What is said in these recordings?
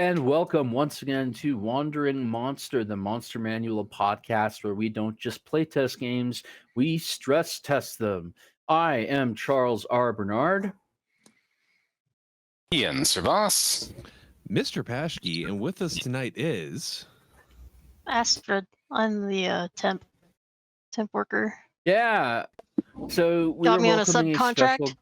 and welcome once again to Wandering Monster, the Monster Manual podcast, where we don't just playtest games, we stress test them. I am Charles R. Bernard. Ian Servas. Mr. Paschke, and with us tonight is... Astrid. I'm the temp worker. Yeah, so we Got were me on a welcoming subcontract? special-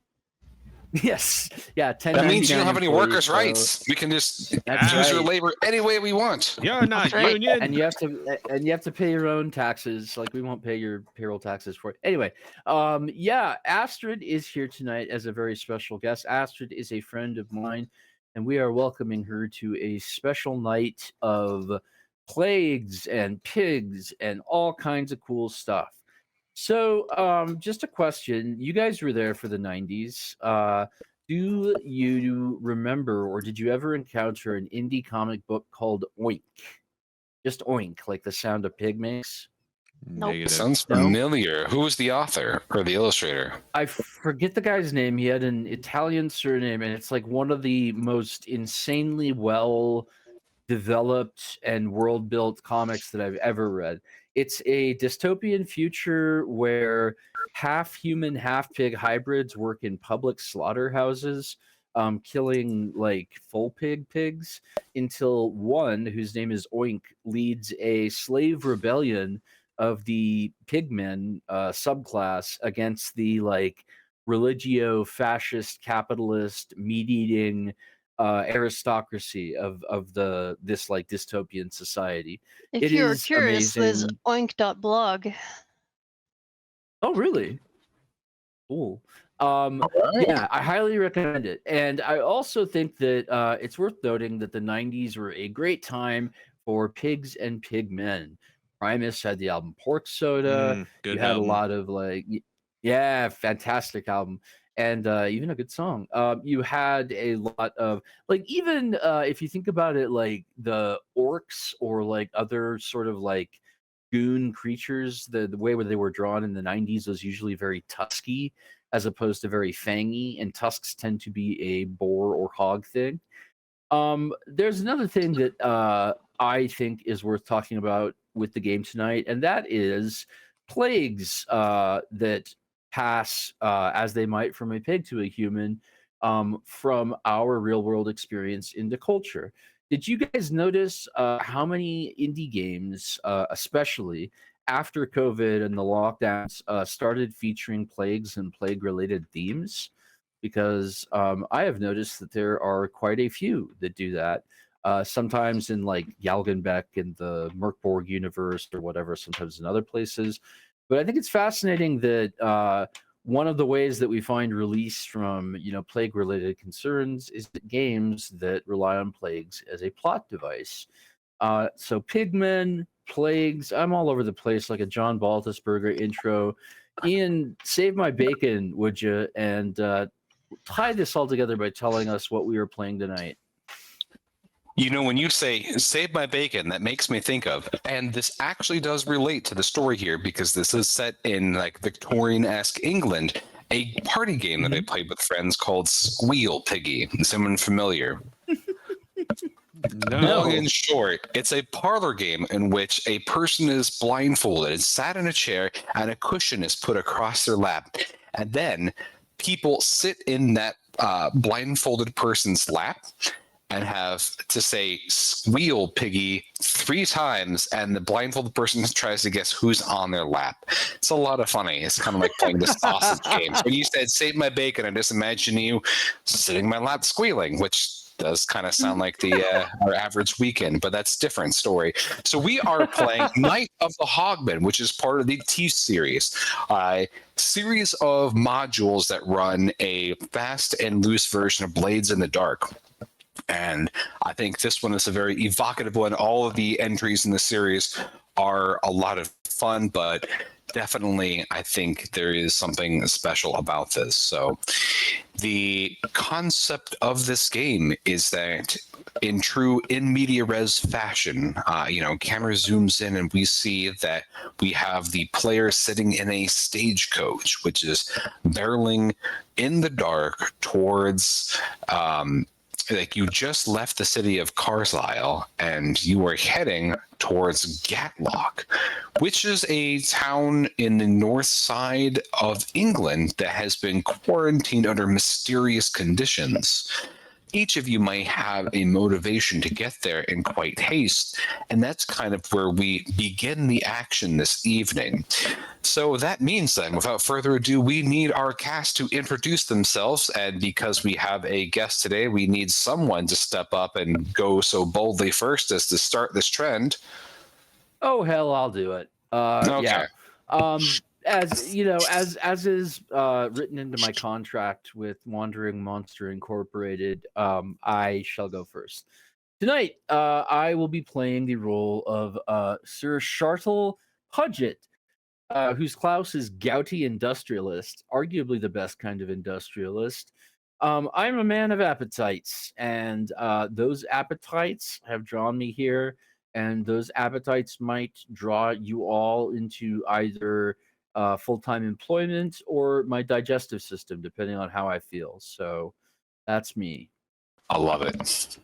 Yes, yeah, 10. That means you don't have any workers' so rights. We can just That's use your right. labor any way we want. You're not That's right. union! And you have to pay your own taxes. Like, we won't pay your payroll taxes for it. Anyway, yeah, Astrid is here tonight as a very special guest. Astrid is a friend of mine, and we are welcoming her to a special night of plagues and pigs and all kinds of cool stuff. So, just a question. You guys were there for the 90s. Do you remember, or did you ever encounter an indie comic book called Oink? Just Oink, like the sound a pig makes? Nope. Negative. Sounds No. familiar. Who was the author or the illustrator? I forget the guy's name. He had an Italian surname, and it's like one of the most insanely well developed and world built comics that I've ever read. It's a dystopian future where half human, half pig hybrids work in public slaughterhouses, killing like full pigs until one, whose name is Oink, leads a slave rebellion of the pigmen subclass against the like religio fascist capitalist meat eating aristocracy of this like dystopian society. If It you're is curious, there's amazing. oink.blog. Oh, really? Cool. Yeah, I highly recommend it. And I also think that it's worth noting that the 90s were a great time for pigs and pig men. Primus had the album Pork Soda. Good You had album. a lot of like, yeah, fantastic album. And even a good song. You had a lot of like, even if you think about it, like the orcs or like other sort of like goon creatures, the way where they were drawn in the 90s was usually very tusky as opposed to very fangy, and tusks tend to be a boar or hog thing. There's another thing that I think is worth talking about with the game tonight, and that is plagues that pass as they might from a pig to a human from our real world experience into culture. Did you guys notice how many indie games, especially after COVID and the lockdowns, started featuring plagues and plague related themes? Because I have noticed that there are quite a few that do that. Sometimes in like Jalgenbeck and the Merkborg universe or whatever, sometimes in other places. But I think it's fascinating that one of the ways that we find release from plague-related concerns is that games that rely on plagues as a plot device. So pigmen, plagues, I'm all over the place like a John Baltusberger intro. Ian, save my bacon, would you? And tie this all together by telling us what we were playing tonight. You know, when you say "save my bacon," that makes me think of, and this actually does relate to the story here because this is set in like Victorian-esque England, a party game that I played with friends called Squeal Piggy. Is someone familiar? No. Long and short, it's a parlor game in which a person is blindfolded and sat in a chair and a cushion is put across their lap. And then people sit in that blindfolded person's lap and have to say "squeal piggy" 3 times, and the blindfolded person tries to guess who's on their lap. It's a lot of funny. It's kind of like playing the sausage game. So when you said "save my bacon," I just imagine you sitting in my lap squealing, which does kind of sound like the our average weekend, but that's a different story. So we are playing Night of the HOGMEN, which is part of the T series, a series of modules that run a fast and loose version of Blades in the Dark. And I think this one is a very evocative one. All of the entries in the series are a lot of fun, but definitely I think there is something special about this. So the concept of this game is that in true in media res fashion, camera zooms in and we see that we have the player sitting in a stagecoach, which is barreling in the dark towards like you just left the city of Carlisle and you are heading towards Gatlock, which is a town in the north side of England that has been quarantined under mysterious conditions. Each of you might have a motivation to get there in quite haste, and that's kind of where we begin the action this evening. So that means then, without further ado, we need our cast to introduce themselves, and because we have a guest today, we need someone to step up and go so boldly first as to start this trend. Oh hell, I'll do it. Okay. Yeah. As you know, as is written into my contract with Wandering Monster Incorporated, I shall go first. Tonight, I will be playing the role of Sir Shartle Pudgett, whose Klaus is gouty industrialist, arguably the best kind of industrialist. I'm a man of appetites, and those appetites have drawn me here, and those appetites might draw you all into either full-time employment or my digestive system, depending on how I feel. So that's me. I love it.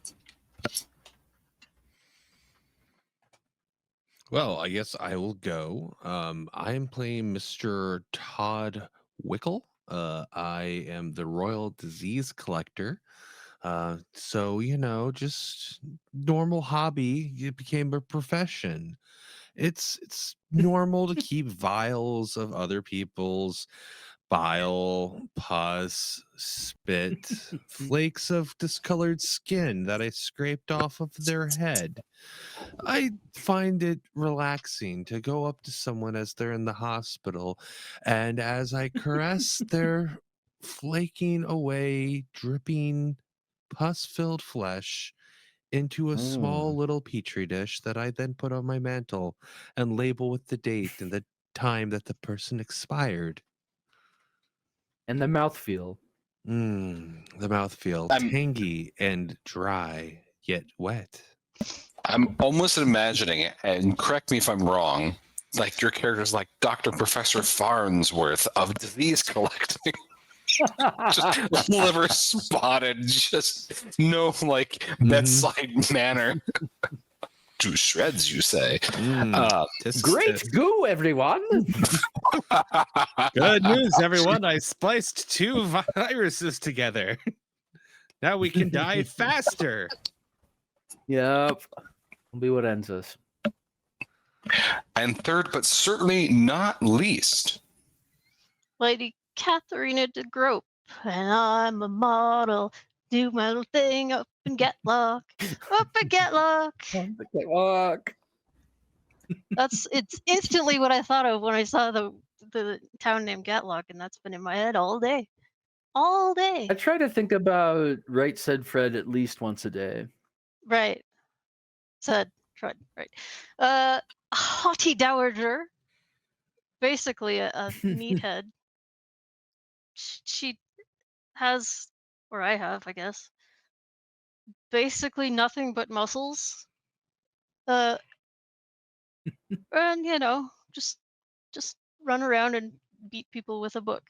Well, I guess I will go. I am playing Mr. Todd Wickle. I am the Royal Disease Collector. So, just normal hobby. It became a profession. It's normal to keep vials of other people's bile, pus, spit, flakes of discolored skin that I scraped off of their head. I find it relaxing to go up to someone as they're in the hospital, and as I caress their flaking away, dripping, pus-filled flesh into a small little petri dish that I then put on my mantle and label with the date and the time that the person expired. And the mouthfeel. The mouthfeel, tangy and dry, yet wet. I'm almost imagining it, and correct me if I'm wrong, like your character's like Dr. Professor Farnsworth of disease collecting. Just liver spotted, just no bedside manner. To shreds, you say. Great goo, everyone. Good news, everyone. I spliced 2 viruses together. Now we can die faster. Yep. Will be what ends us. And third, but certainly not least, Lady Katharina de Grope, and I'm a model. Do my little thing up in Gatlock. Up in Gatlock. It's instantly what I thought of when I saw the town named Gatlock, and that's been in my head all day. All day. I try to think about Right Said Fred at least once a day. Right. Said Fred, right. Haughty dowager. Basically a meathead. She has, or I have, I guess, basically nothing but muscles. And just run around and beat people with a book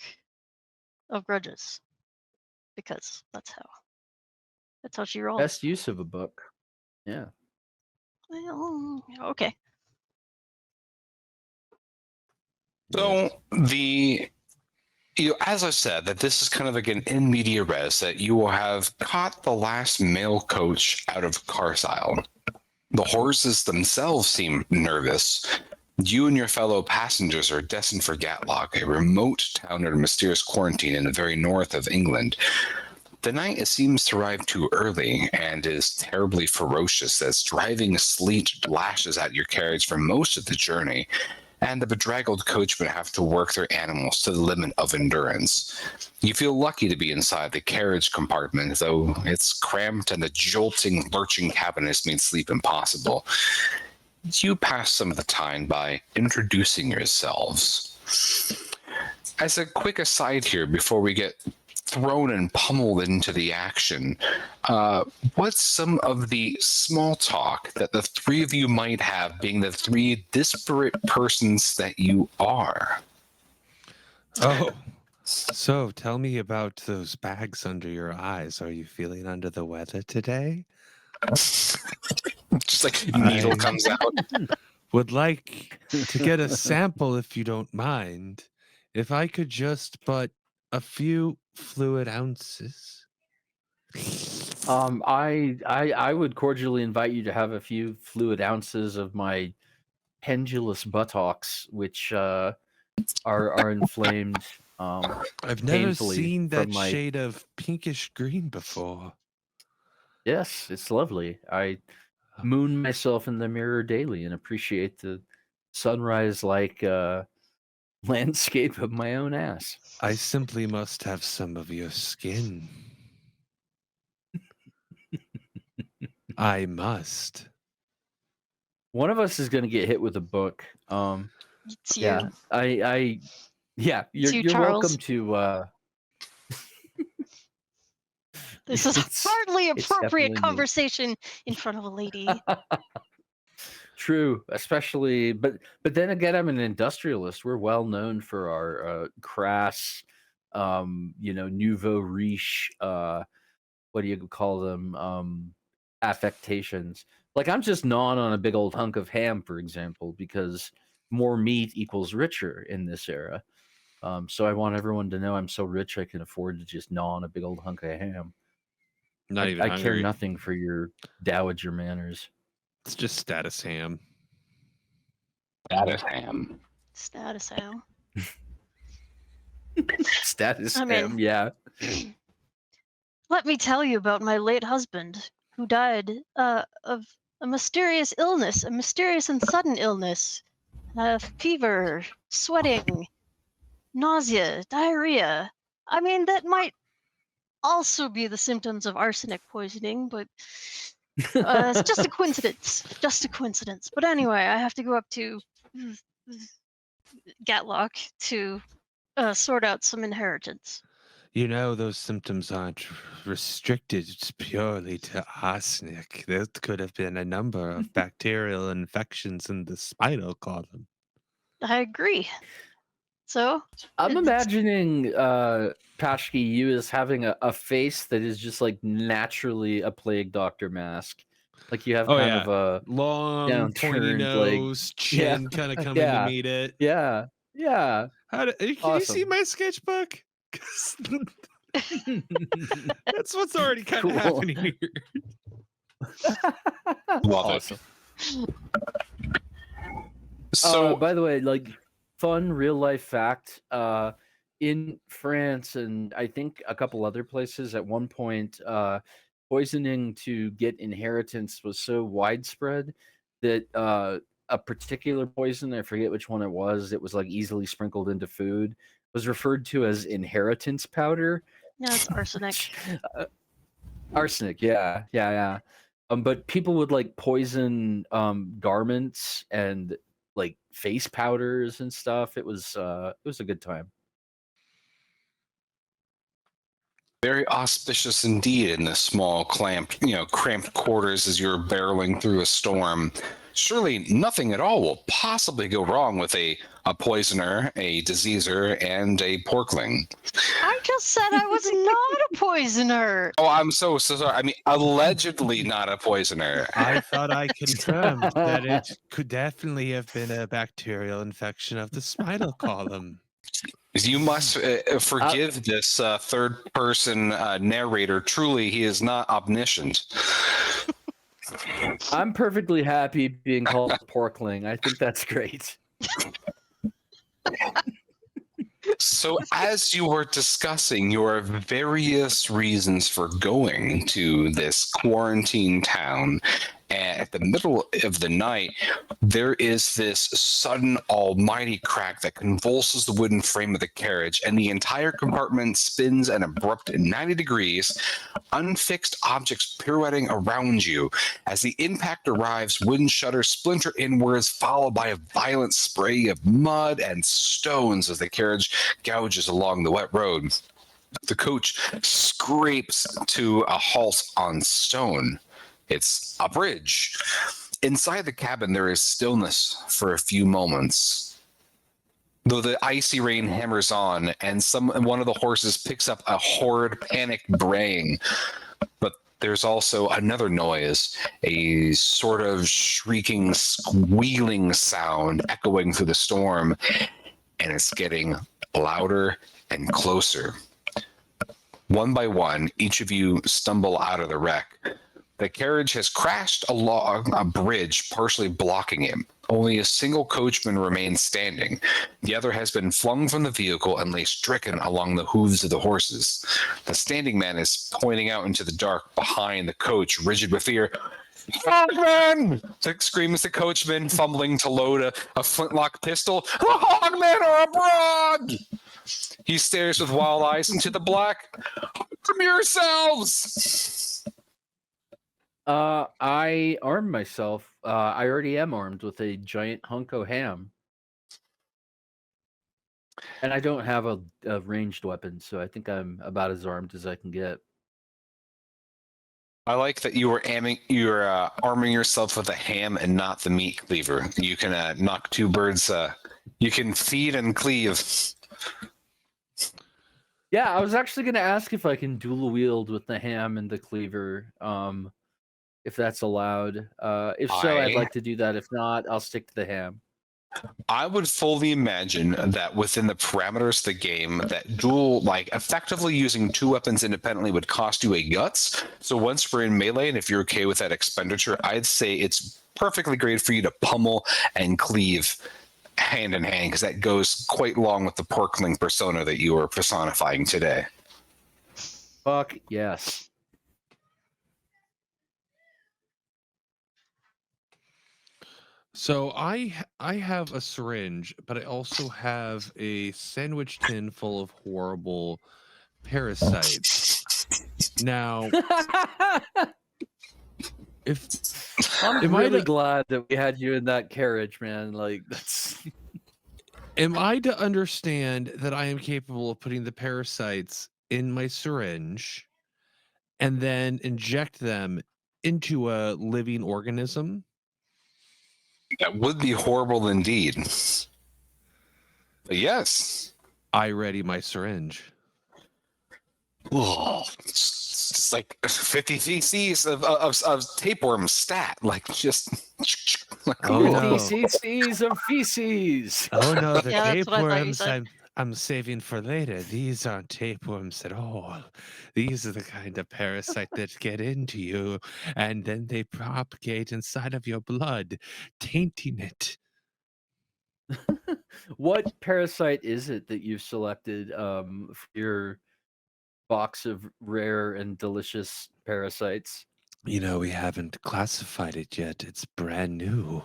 of grudges, because that's how she rolls. Best use of a book. Yeah. Well, okay. so as I said, that this is kind of like an in media res, that you will have caught the last mail coach out of Carlisle. The horses themselves seem nervous. You and your fellow passengers are destined for Gatlock, a remote town under mysterious quarantine in the very north of England. The night seems to arrive too early and is terribly ferocious as driving sleet lashes at your carriage for most of the journey, and the bedraggled coachmen have to work their animals to the limit of endurance. You feel lucky to be inside the carriage compartment, though it's cramped and the jolting, lurching cabin has made sleep impossible. You pass some of the time by introducing yourselves. As a quick aside here, before we get thrown and pummeled into the action, what's some of the small talk that the 3 of you might have, being the 3 disparate persons that you are? Oh, So tell me about those bags under your eyes. Are you feeling under the weather today? Just like needle I comes out. would like to get a sample if you don't mind. If I could just but a few fluid ounces. I would cordially invite you to have a few fluid ounces of my pendulous buttocks, which are inflamed I've never painfully seen from that my. shade of pinkish green before. Yes, it's lovely. I moon myself in the mirror daily and appreciate the sunrise like landscape of my own ass. I simply must have some of your skin. I must. One of us is going to get hit with a book. It's you. Yeah, yeah, It's you, you're welcome Charles. to. This is it's- hardly it's appropriate definitely me. conversation in front of a lady. True, especially, but then again, I'm an industrialist. We're well known for our crass, nouveau riche. What do you call them? Affectations. Like I'm just gnawing on a big old hunk of ham, for example, because more meat equals richer in this era. So I want everyone to know I'm so rich I can afford to just gnaw on a big old hunk of ham. Not even I care hungry. nothing for your dowager manners. It's just status ham. That is ham. Status ham. Status I mean- ham, yeah. Let me tell you about my late husband, who died of a mysterious illness, a mysterious and sudden illness. Fever, sweating, nausea, diarrhea. I mean, that might also be the symptoms of arsenic poisoning, but it's just a coincidence. Just a coincidence. But anyway, I have to go up to Gatlock to sort out some inheritance. You know, those symptoms aren't restricted purely to arsenic. There could have been a number of bacterial infections in the spinal column. I agree. So I'm it's- imagining Pashki, you as having a face that is just like naturally a plague doctor mask. Like you have Oh, kind yeah. of a Long, pointy downturned, like- nose, chin kind of coming yeah. to meet it. yeah. Can you see Awesome. my sketchbook? 'Cause that's what's already kind Cool. of happening here. Love Awesome. it. So By the way, like fun real life fact, in France and I think a couple other places at one point, poisoning to get inheritance was so widespread that a particular poison, I forget which one it was like easily sprinkled into food, was referred to as inheritance powder. yeah, it's arsenic. Arsenic, yeah. But people would like poison garments and like face powders and stuff. It was a good time. very auspicious indeed in this small, cramped quarters as you're barreling through a storm. Surely nothing at all will possibly go wrong with a poisoner, a diseaser, and a porkling. I just said I was not a poisoner. Oh, I'm so sorry. I mean, allegedly not a poisoner. I thought I confirmed that it could definitely have been a bacterial infection of the spinal column. You must forgive this third-person narrator. Truly, he is not omniscient. I'm perfectly happy being called a porkling. I think that's great. So, as you were discussing your various reasons for going to this quarantine town, at the middle of the night, there is this sudden almighty crack that convulses the wooden frame of the carriage, and the entire compartment spins an abrupt 90 degrees, unfixed objects pirouetting around you. As the impact arrives, wooden shutters splinter inwards, followed by a violent spray of mud and stones as the carriage gouges along the wet road. The coach scrapes to a halt on stone. It's a bridge. Inside the cabin, there is stillness for a few moments. though the icy rain hammers on, and one of the horses picks up a horde panic braying. But there's also another noise, a sort of shrieking, squealing sound echoing through the storm, and it's getting louder and closer. One by one, each of you stumble out of the wreck. The carriage has crashed along a bridge, partially blocking it. Only a single coachman remains standing. The other has been flung from the vehicle and lays stricken along the hooves of the horses. The standing man is pointing out into the dark behind the coach, rigid with fear. "Hogmen!" screams the coachman, fumbling to load a flintlock pistol. "The hogmen are abroad!" He stares with wild eyes into the black. "Arm yourselves!" I armed myself. I already am armed with a giant hunk of ham. And I don't have a ranged weapon, so I think I'm about as armed as I can get. I like that you were arming yourself with a ham and not the meat cleaver. You can knock two birds. You can feed and cleave. Yeah, I was actually going to ask if I can dual wield with the ham and the cleaver, if that's allowed. If so, I'd like to do that. If not, I'll stick to the ham. I would fully imagine that within the parameters of the game, that dual, like effectively using two weapons independently would cost you a guts. So once we're in melee, and if you're okay with that expenditure, I'd say it's perfectly great for you to pummel and cleave hand in hand, because that goes quite along with the porkling persona that you were personifying today. Fuck yes. So I have a syringe, but I also have a sandwich tin full of horrible parasites. Now, if I'm really glad that we had you in that carriage, man. Like that's. Am I to understand that I am capable of putting the parasites in my syringe and then inject them into a living organism? That would be horrible indeed. But yes. I ready my syringe. Oh, it's like 50 cc's of tapeworm stat. Like just like, Oh, no. cc's of feces. Oh no, the Yeah, that's what I thought you tapeworms said. I'm saving for later. These aren't tapeworms at all. These are the kind of parasite that get into you, and then they propagate inside of your blood, tainting it. What parasite is it that you've selected for your box of rare and delicious parasites? You know, we haven't classified it yet. It's brand new.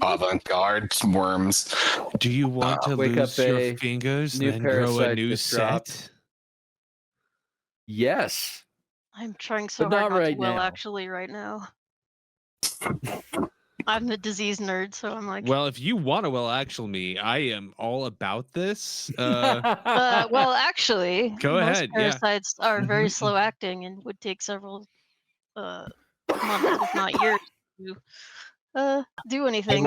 avant-garde worms. Do you want to wake lose up your a fingers new and then grow a parasite new just dropped. set? Yes. I'm trying so But hard not not right to will now. actually right now. I'm the disease nerd, so I'm like, Well, if you want to actually me, I am all about this. well, actually, Go most ahead, yeah. parasites are very slow acting and would take several months, if not years, to do anything.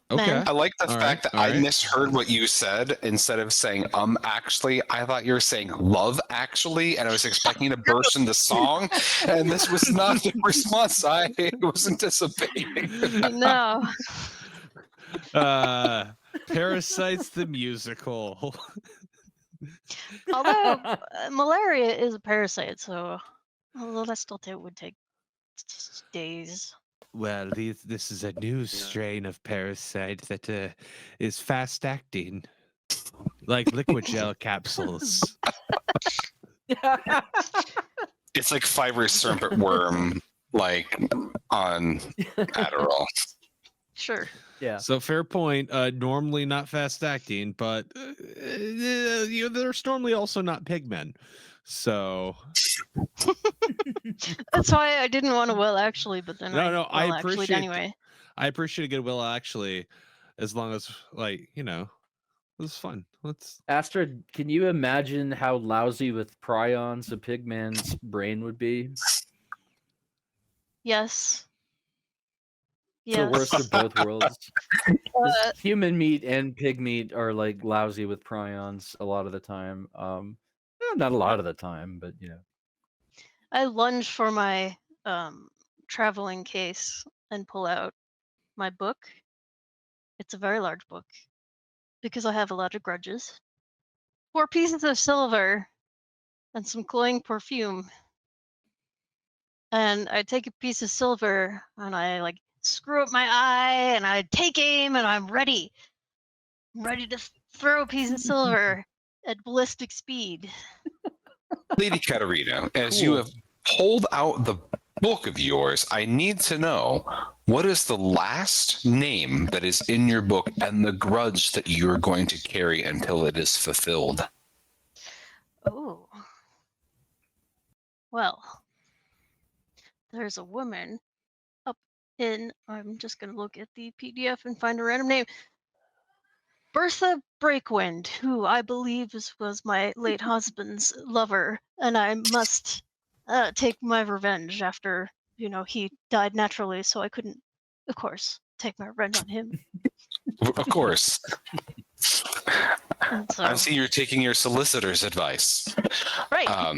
Okay. I like the All fact right, that all I right. misheard what you said. Instead of saying actually, I thought you were saying love actually, and I was expecting to burst into song, and this was not the response I was anticipating. No. Parasites the musical. Although malaria is a parasite, so although that still would take days. Well, this is a new strain of parasite that is fast acting, like liquid gel capsules. It's like fibrous serpent worm, like on Adderall. Sure. Yeah. So fair point. Normally not fast acting, but they're normally also not pigmen. So That's why I didn't want to will actually, but then I actually appreciate anyway. I appreciate a good will actually, as long as like it was fun. Let's Astrid, can you imagine how lousy with prions a pigman's brain would be? Yes. It's the worst Yes. of both worlds. Uh, Just human meat and pig meat are like lousy with prions a lot of the time. Not a lot of the time, but you know. I lunge for my traveling case and pull out my book. It's a very large book because I have a lot of grudges. 4 pieces of silver and some cloying perfume. And I take a piece of silver and I like screw up my eye and I take aim and I'm ready. I'm ready to throw a piece of silver at ballistic speed. Lady Katarina, as you Cool. have pulled out the book of yours, I need to know what is the last name that is in your book and the grudge that you're going to carry until it is fulfilled. Oh. Well, there's a woman up in, I'm just going to look at the PDF and find a random name. Bertha Breakwind, who I believe was my late husband's lover, and I must take my revenge after, he died naturally, so I couldn't, of course, take my revenge on him. Of course. And so, I see you're taking your solicitor's advice. right.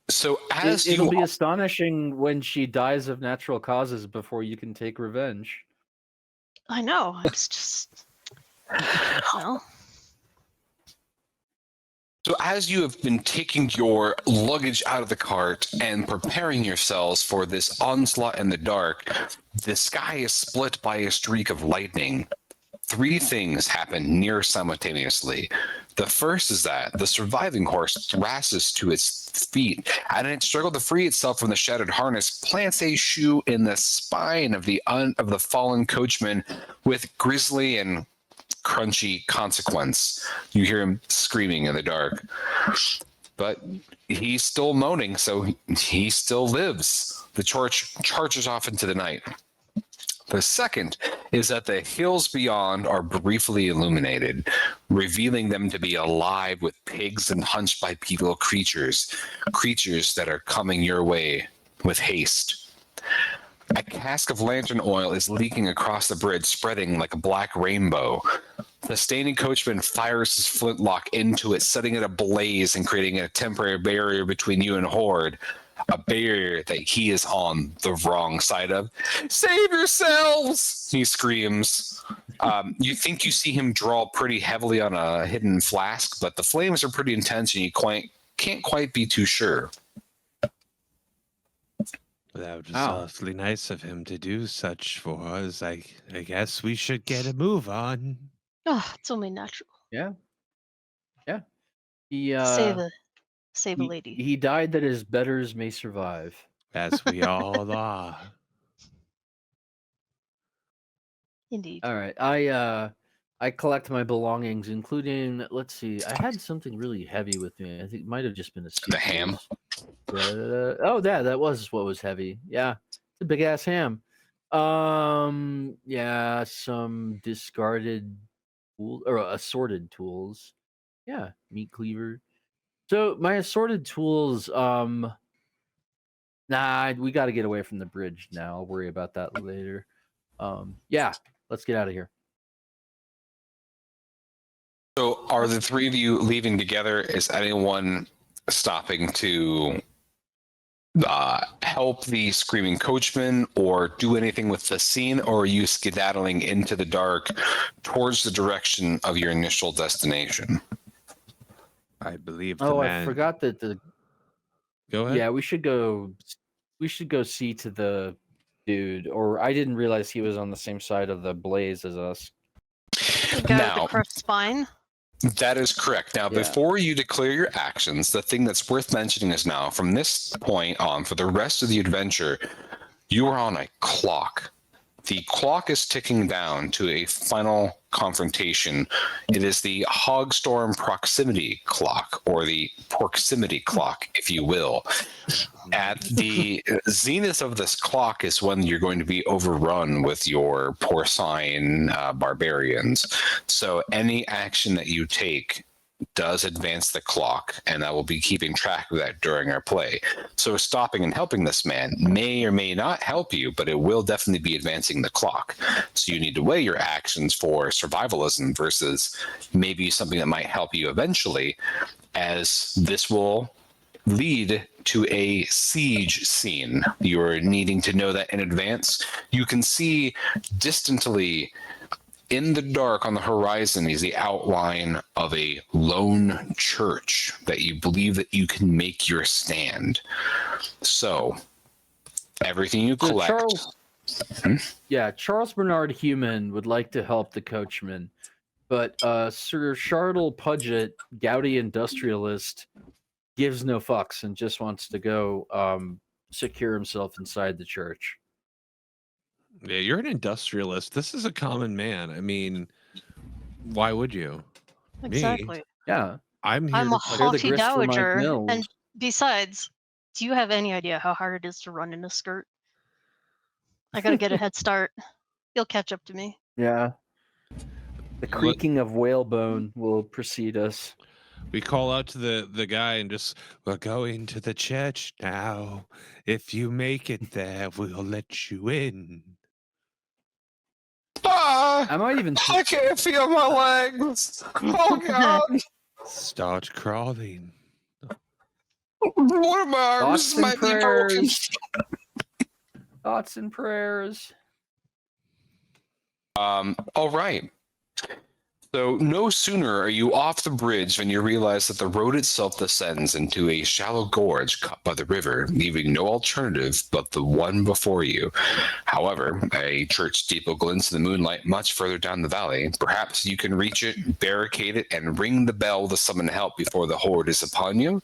So as It'll you be astonishing when she dies of natural causes before you can take revenge. I know, it's just, well, So as you have been taking your luggage out of the cart and preparing yourselves for this onslaught in the dark, the sky is split by a streak of lightning. 3 things happen near simultaneously. The first is that the surviving horse thrashes to its feet, and in its struggle to free itself from the shattered harness, plants a shoe in the spine of the fallen coachman with grisly and crunchy consequence. You hear him screaming in the dark. But he's still moaning, so he still lives. The torch charges off into the night. The second is that the hills beyond are briefly illuminated, revealing them to be alive with pigs and hunched bipedal creatures that are coming your way with haste. A cask of lantern oil is leaking across the bridge, spreading like a black rainbow. The standing coachman fires his flintlock into it, setting it ablaze and creating a temporary barrier between you and Horde. A barrier that he is on the wrong side of. Save yourselves! He screams. You think you see him draw pretty heavily on a hidden flask, but the flames are pretty intense and you can't quite be too sure. That was Wow. awfully nice of him to do such for us. I guess we should get a move on. Oh, it's only natural. Yeah. He Save a lady. he died that his betters may survive. As we all are. Indeed. All right. I collect my belongings, including, let's see, I had something really heavy with me. I think it might have just been a The ham? Oh, yeah, that was what was heavy. Yeah, it's a big ass ham. Yeah, some discarded tool or assorted tools. Yeah, meat cleaver. So my assorted tools. Nah, we got to get away from the bridge now. I'll worry about that later. Yeah, let's get out of here. So are the 3 of you leaving together? Is anyone stopping to help the screaming coachman or do anything with the scene, or are you skedaddling into the dark towards the direction of your initial destination? I believe the Oh, man... I forgot that the. Go ahead. Yeah, we should go. We should go see to the dude, or I didn't realize he was on the same side of the blaze as us. The guy with Now, the crushed spine. that is correct. Now, Yeah. before you declare your actions, the thing that's worth mentioning is now, from this point on, for the rest of the adventure, you are on a clock. The clock is ticking down to a final confrontation. It is the Hogstorm proximity clock, or the proximity clock, if you will. At the zenith of this clock is when you're going to be overrun with your porcine barbarians. So any action that you take does advance the clock, and I will be keeping track of that during our play. So stopping and helping this man may or may not help you, but it will definitely be advancing the clock. So you need to weigh your actions for survivalism versus maybe something that might help you eventually, as this will lead to a siege scene. You're needing to know that in advance. You can see distantly in the dark on the horizon is the outline of a lone church that you believe that you can make your stand. So everything you collect. Charles Bernard Human would like to help the coachman, but Sir Shardle Pudgett, gouty industrialist, gives no fucks and just wants to go secure himself inside the church. Yeah, you're an industrialist. This is a common man. I mean, why would you? Exactly. Me, Yeah. I'm here I'm to a clear the haughty grist for Mike dowager, Mills. and besides, do you have any idea how hard it is to run in a skirt? I gotta get a head start. You'll catch up to me. Yeah. The creaking of whalebone will precede us. We call out to the guy and just, we're going to the church now. If you make it there, we'll let you in. Ah, I might even I can't feel my legs. Oh God! Start crawling. One of my arms Thoughts and might be broken. prayers. Thoughts and prayers. All right. So no sooner are you off the bridge than you realize that the road itself descends into a shallow gorge cut by the river, leaving no alternative but the one before you. However, a church steeple glints in the moonlight much further down the valley. Perhaps you can reach it, barricade it, and ring the bell to summon help before the horde is upon you.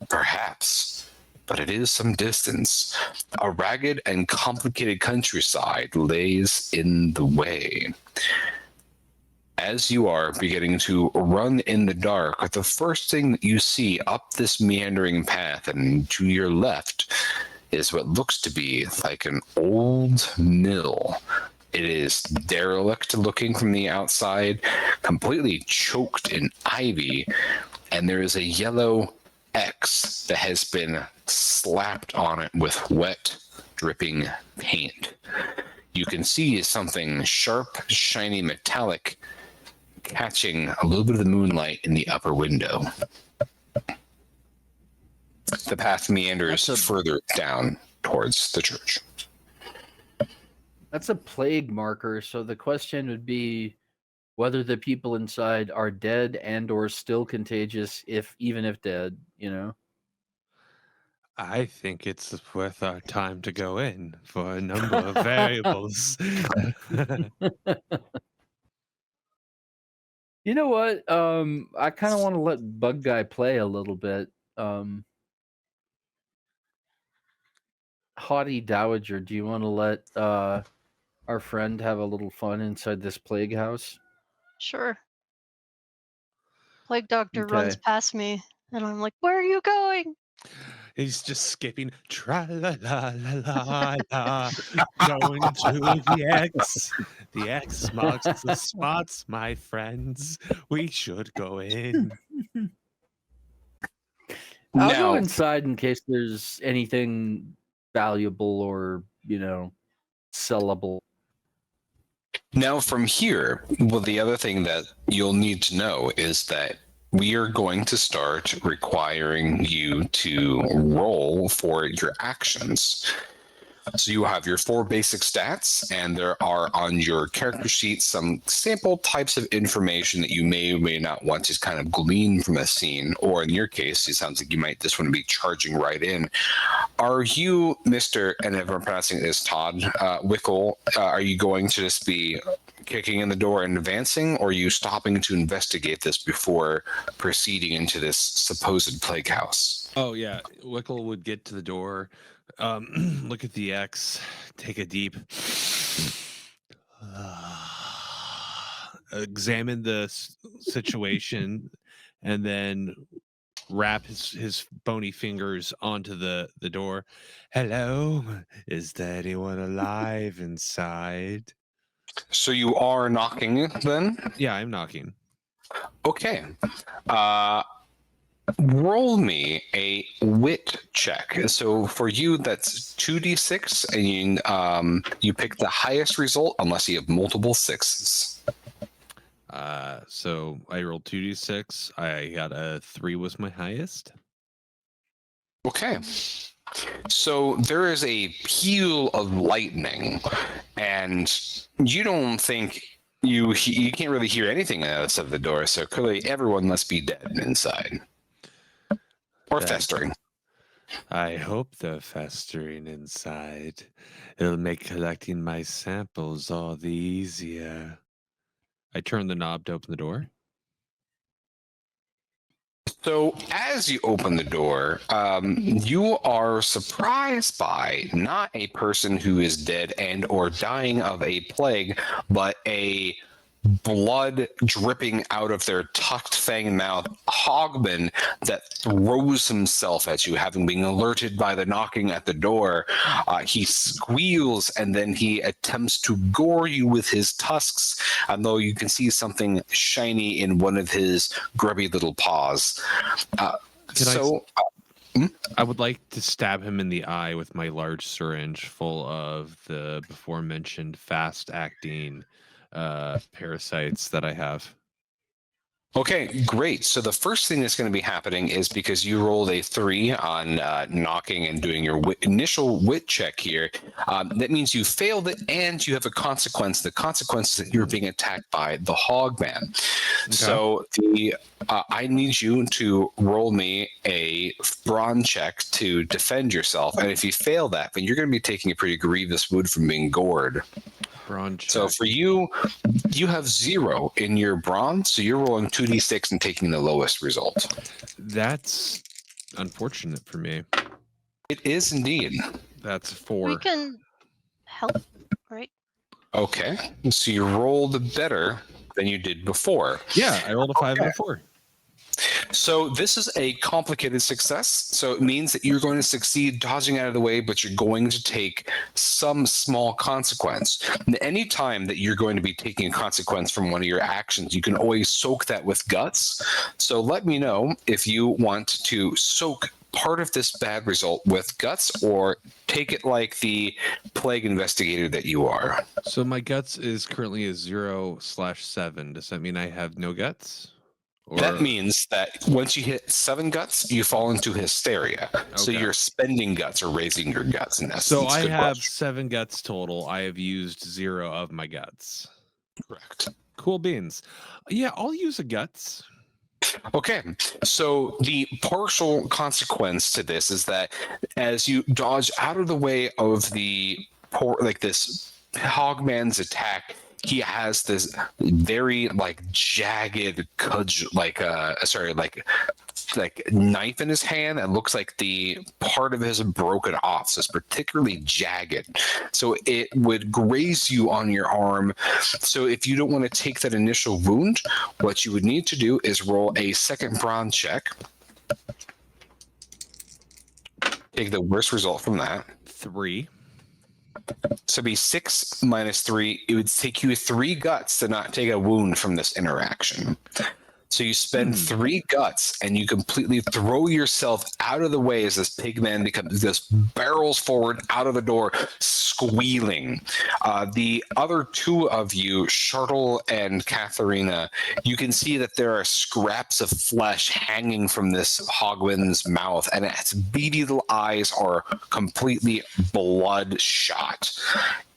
Perhaps. But it is some distance. A ragged and complicated countryside lays in the way. As you are beginning to run in the dark, the first thing that you see up this meandering path and to your left is what looks to be like an old mill. It is derelict looking from the outside, completely choked in ivy, and there is a yellow X that has been slapped on it with wet, dripping paint. You can see something sharp, shiny, metallic catching a little bit of the moonlight in the upper window. The path meanders further down towards the church. That's a plague marker, so the question would be whether the people inside are dead and or still contagious, even if dead, you know? I think it's worth our time to go in for a number of variables. You know what? I kind of want to let Bug Guy play a little bit. Haughty Dowager, do you want to let our friend have a little fun inside this plague house? Sure. Plague Doctor Okay. runs past me, and I'm like, "Where are you going?" He's just skipping, tra-la-la-la-la-la, going to the X. The X marks the spots, my friends. We should go in. I'll go inside in case there's anything valuable or, sellable. Now from here, well, the other thing that you'll need to know is that we are going to start requiring you to roll for your actions. So you have your 4 basic stats, and there are on your character sheet some sample types of information that you may or may not want to kind of glean from a scene, or in your case, it sounds like you might just want to be charging right in. Are you, Mr., and if I'm pronouncing this, Todd Wickle, are you going to just be kicking in the door and advancing, or are you stopping to investigate this before proceeding into this supposed plague house? Oh, yeah. Wickle would get to the door, look at the X, take a deep, examine the situation, and then wrap his bony fingers onto the door. Hello, is there anyone alive inside? So you are knocking then? Yeah, I'm knocking. Okay. Roll me a wit check. So for you, that's 2d6, and you pick the highest result unless you have multiple sixes. So I rolled 2d6. I got a 3 was my highest. Okay. So there is a peal of lightning, and you don't think you can't really hear anything outside of the door. So clearly, everyone must be dead inside or That- festering. I hope they're festering inside. It'll make collecting my samples all the easier. I turned the knob to open the door. So as you open the door, you are surprised by not a person who is dead and or dying of a plague, but a blood dripping out of their tucked fang mouth HOGMEN that throws himself at you, having been alerted by the knocking at the door. He squeals and then he attempts to gore you with his tusks, although you can see something shiny in one of his grubby little paws. I would like to stab him in the eye with my large syringe full of the before mentioned fast acting parasites that I have. Okay, great. So the first thing that's going to be happening is because you rolled a 3 on knocking and doing your initial wit check here, that means you failed it and you have a consequence. The consequence is that you're being attacked by the HOGMEN. Okay. So I need you to roll me a brawn check to defend yourself. And if you fail that, then you're going to be taking a pretty grievous wound from being gored. Brawn check. So for you, you have 0 in your brawn, so you're rolling 2d6 and taking the lowest result. That's unfortunate for me. It is indeed. That's 4. We can help, right? Okay, so you rolled better than you did before. Yeah, I rolled a 5 and a 4. So this is a complicated success. So it means that you're going to succeed dodging out of the way, but you're going to take some small consequence. And any time that you're going to be taking a consequence from one of your actions, you can always soak that with guts. So let me know if you want to soak part of this bad result with guts or take it like the plague investigator that you are. So my guts is currently a 0/7. Does that mean I have no guts? Or... That means that once you hit 7 guts, you fall into hysteria. Okay. So you're spending guts or raising your guts in essence. So I have 7 guts total. I have used 0 of my guts. Correct. Cool beans. Yeah, I'll use a guts. Okay, so the partial consequence to this is that as you dodge out of the way of this HOGMEN's attack, he has this very jagged knife in his hand that looks like the part of his broken off. So it's particularly jagged. So it would graze you on your arm. So if you don't want to take that initial wound, what you would need to do is roll a second brawn check. Take the worst result from that. 3. So it'd be 6 minus 3. It would take you 3 guts to not take a wound from this interaction. So you spend 3 guts and you completely throw yourself out of the way as this pigman just barrels forward out of the door, squealing. The other 2 of you, Shartle and Katharina, you can see that there are scraps of flesh hanging from this HOGMEN's mouth, and its beady little eyes are completely bloodshot.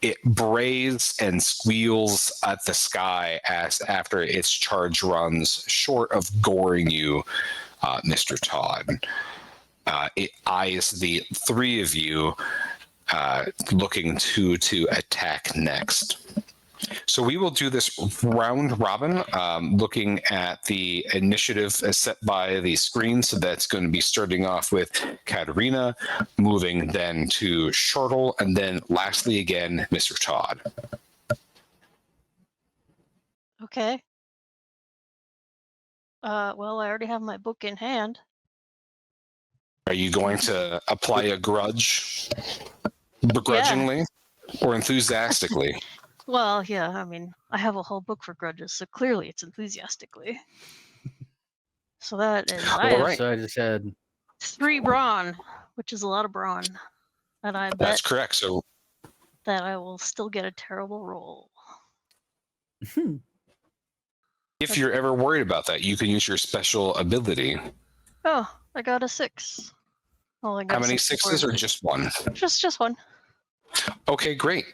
It brays and squeals at the sky as after its charge runs, short of goring you, Mr. Todd. It eyes the 3 of you looking to attack next. So we will do this round robin, looking at the initiative set by the screen. So that's going to be starting off with Katerina, moving then to Shartle, and then lastly again, Mr. Todd. Okay. Well, I already have my book in hand. Are you going to apply a grudge begrudgingly or So that is I All have right. So I just had 3 brawn, which is a lot of brawn. And I That's bet correct. So that I will still get a terrible roll. if you're ever worried about that, you can use your special ability. Oh, I got a 6. Well, I got How a many 6 before. sixes or just one? Just one. Okay, great.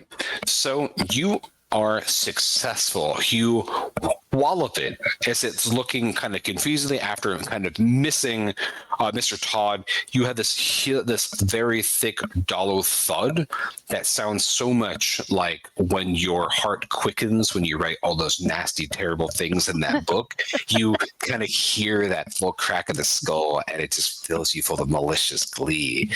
So you are successful. You wallop it as it's looking kind of confusingly after kind of missing Mr. Todd. You have this very thick dollar thud that sounds so much like when your heart quickens when you write all those nasty, terrible things in that book. You kind of hear that full crack of the skull, and it just fills you full of malicious glee.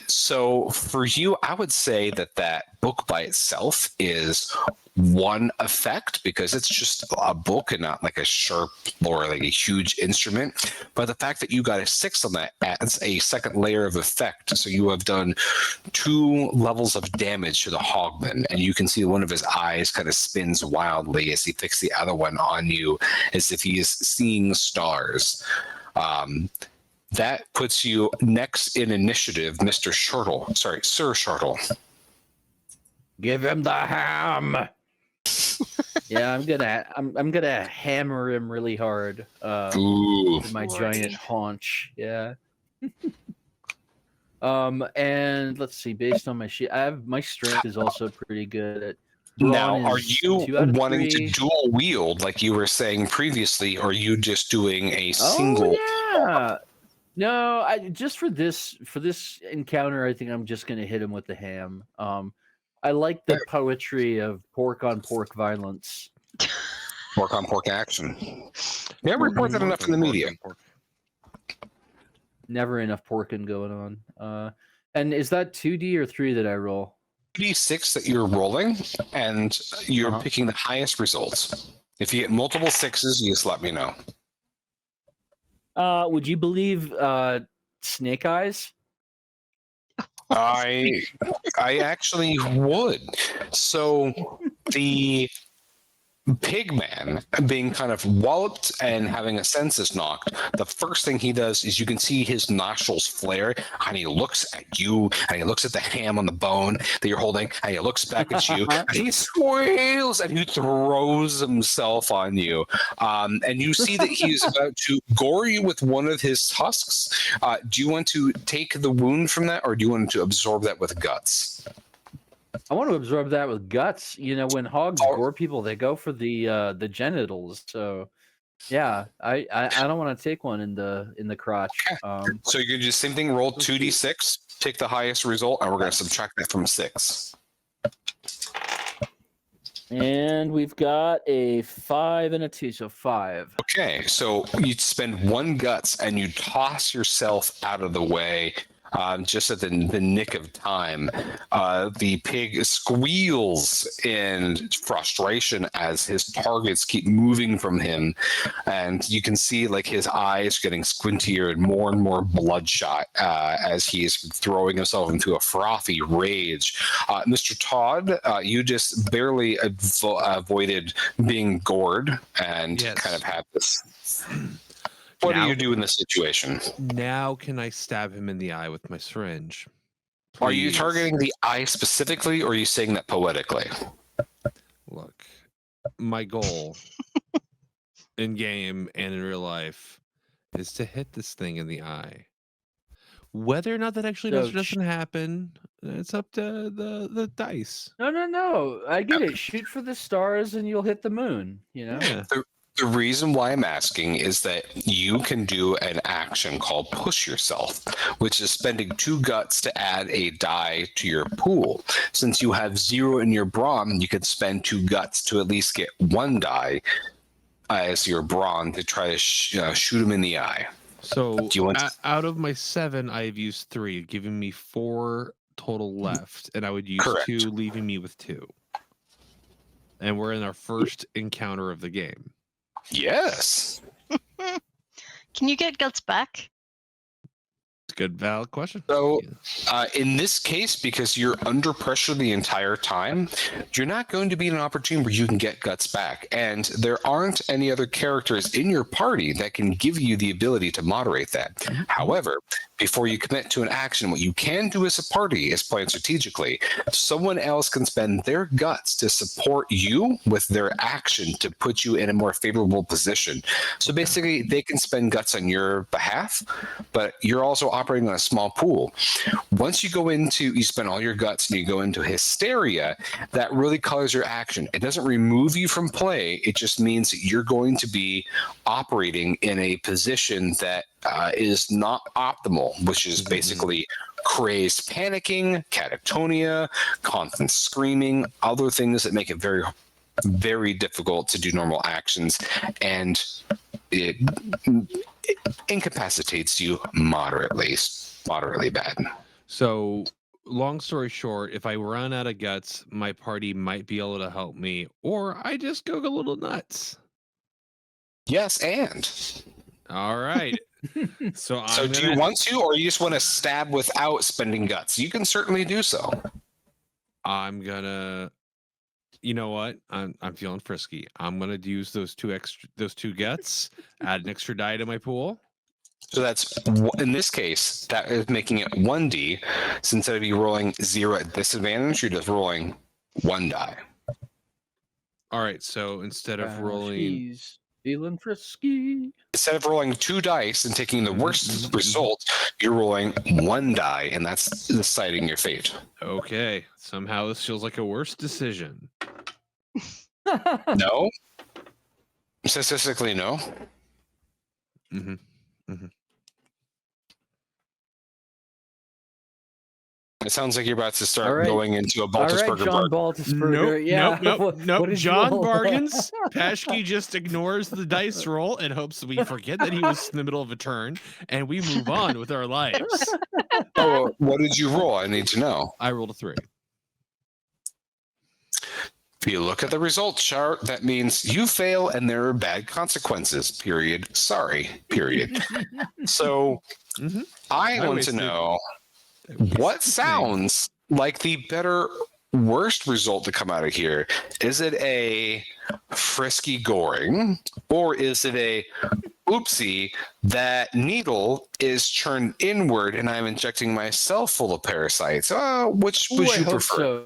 So for you, I would say that book by itself is one effect because it's just a book and not like a sharp or like a huge instrument. But the fact that you got a 6 on that adds a second layer of effect. So you have done 2 levels of damage to the Hogman, and you can see one of his eyes kind of spins wildly as he fixes the other one on you as if he is seeing stars. That puts you next in initiative, Mr. Shortle. Sorry, Sir Shortle. give him the ham. Yeah, I'm gonna hammer him really hard Ooh. with my Lordy. giant haunch. Yeah. And let's see, based on my sheet, my strength is also pretty good at. Now, Brawn are is you 2 out of wanting 3. to dual wield like you were saying previously, or are you just doing a single? Oh yeah. No, just for this encounter, I think I'm just gonna hit him with the ham. I like the poetry of pork on pork violence. Pork on pork action? You haven't Pork on reported pork enough in on the pork media. on pork. Never enough porking going on. And is that 2D or 3 that I roll? 3d6 that you're rolling, and you're Uh-huh. picking the highest results. If you get multiple 6s, you just let me know. Would you believe Snake Eyes? I actually would. So the pig man being kind of walloped and having a senses knocked, the first thing he does is you can see his nostrils flare, and he looks at you, and he looks at the ham on the bone that you're holding, and he looks back at you, and he squeals, and he throws himself on you. And you see that he is about to gore you with one of his tusks. Do you want to take the wound from that, or do you want to absorb that with guts? I want to absorb that with guts. You know, when hogs gore people, they go for the genitals. So, yeah, I don't want to take one in the crotch. So you're gonna do the same thing. Roll 2d6, take the highest result, and we're gonna subtract that from 6. And we've got a 5 and a 2, so 5. Okay, so you spend 1 guts and you toss yourself out of the way. Just at the nick of time, the pig squeals in frustration as his targets keep moving from him, and you can see like his eyes getting squintier and more bloodshot as he's throwing himself into a frothy rage. Mr. Todd, you just barely avoided being gored and Yes. kind of have this. What do you do in this situation? Now can I stab him in the eye with my syringe? Are you Please. targeting the eye specifically, or are you saying that poetically? Look, my goal in game and in real life is to hit this thing in the eye. Whether or not that actually does or doesn't happen, it's up to the dice. No. I get it. Shoot for the stars and you'll hit the moon. You know. Yeah. The reason why I'm asking is that you can do an action called push yourself, which is spending 2 guts to add a die to your pool. Since you have 0 in your brawn, you could spend 2 guts to at least get 1 die as your brawn to try to shoot him in the eye. So Do you want out of my 7, I've used 3, giving me 4 total left, and I would use Correct. 2, leaving me with 2. And we're in our first encounter of the game. Yes. Can you get guts back? Good valid question. So, in this case, because you're under pressure the entire time, you're not going to be in an opportunity where you can get guts back. And there aren't any other characters in your party that can give you the ability to moderate that. However, before you commit to an action, what you can do as a party is plan strategically. Someone else can spend their guts to support you with their action to put you in a more favorable position. So basically, they can spend guts on your behalf, but you're also operating on a small pool. Once you you spend all your guts and you go into hysteria, that really colors your action. It doesn't remove you from play. It just means that you're going to be operating in a position that is not optimal, which is basically crazed panicking, catatonia, constant screaming, other things that make it very, very difficult to do normal actions, and it incapacitates you moderately bad. So, long story short, if I run out of guts, my party might be able to help me, or I just go a little nuts. Yes, and All right. So do you want to, or you just want to stab without spending guts? You can certainly do so. I'm gonna. You know what? I'm feeling frisky. I'm gonna use those two guts, add an extra die to my pool. So that's, in this case, that is making it 1d. So instead of you rolling 0 at disadvantage, you're just rolling 1 die. All right. So instead of rolling, feeling frisky. Instead of rolling 2 dice and taking the worst result, you're rolling 1 die, and that's deciding your fate. okay, somehow this feels like a worse decision. No? Statistically, no. Mm-hmm. Mm-hmm. It sounds like you're about to start All right. going into a All right, Baltusburger John bar. Baltusburger. Yeah. Nope. did you John roll? bargains. Pashke just ignores the dice roll and hopes we forget that he was in the middle of a turn, and we move on with our lives. Oh, what did you roll? I need to know. I rolled a 3. If you look at the results chart, that means you fail and there are bad consequences, period. Sorry, period. So I want to know what sounds like the worst result to come out of here. Is it a frisky goring, or is it a oopsie, that needle is turned inward and I'm injecting myself full of parasites? Which would you prefer? So.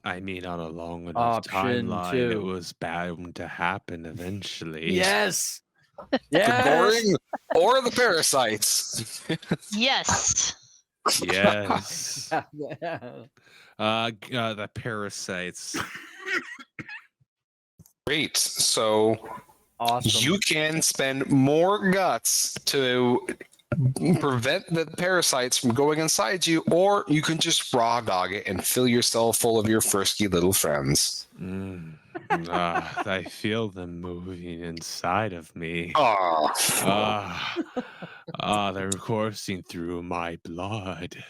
I mean, on a long enough Option timeline, 2. it was bound to happen eventually. Yes. The goring or the parasites? Yes. Yes. The parasites. Great. So Awesome. you can spend more guts to prevent the parasites from going inside you, or you can just raw dog it and fill yourself full of your frisky little friends. I feel them moving inside of me. They're coursing through my blood.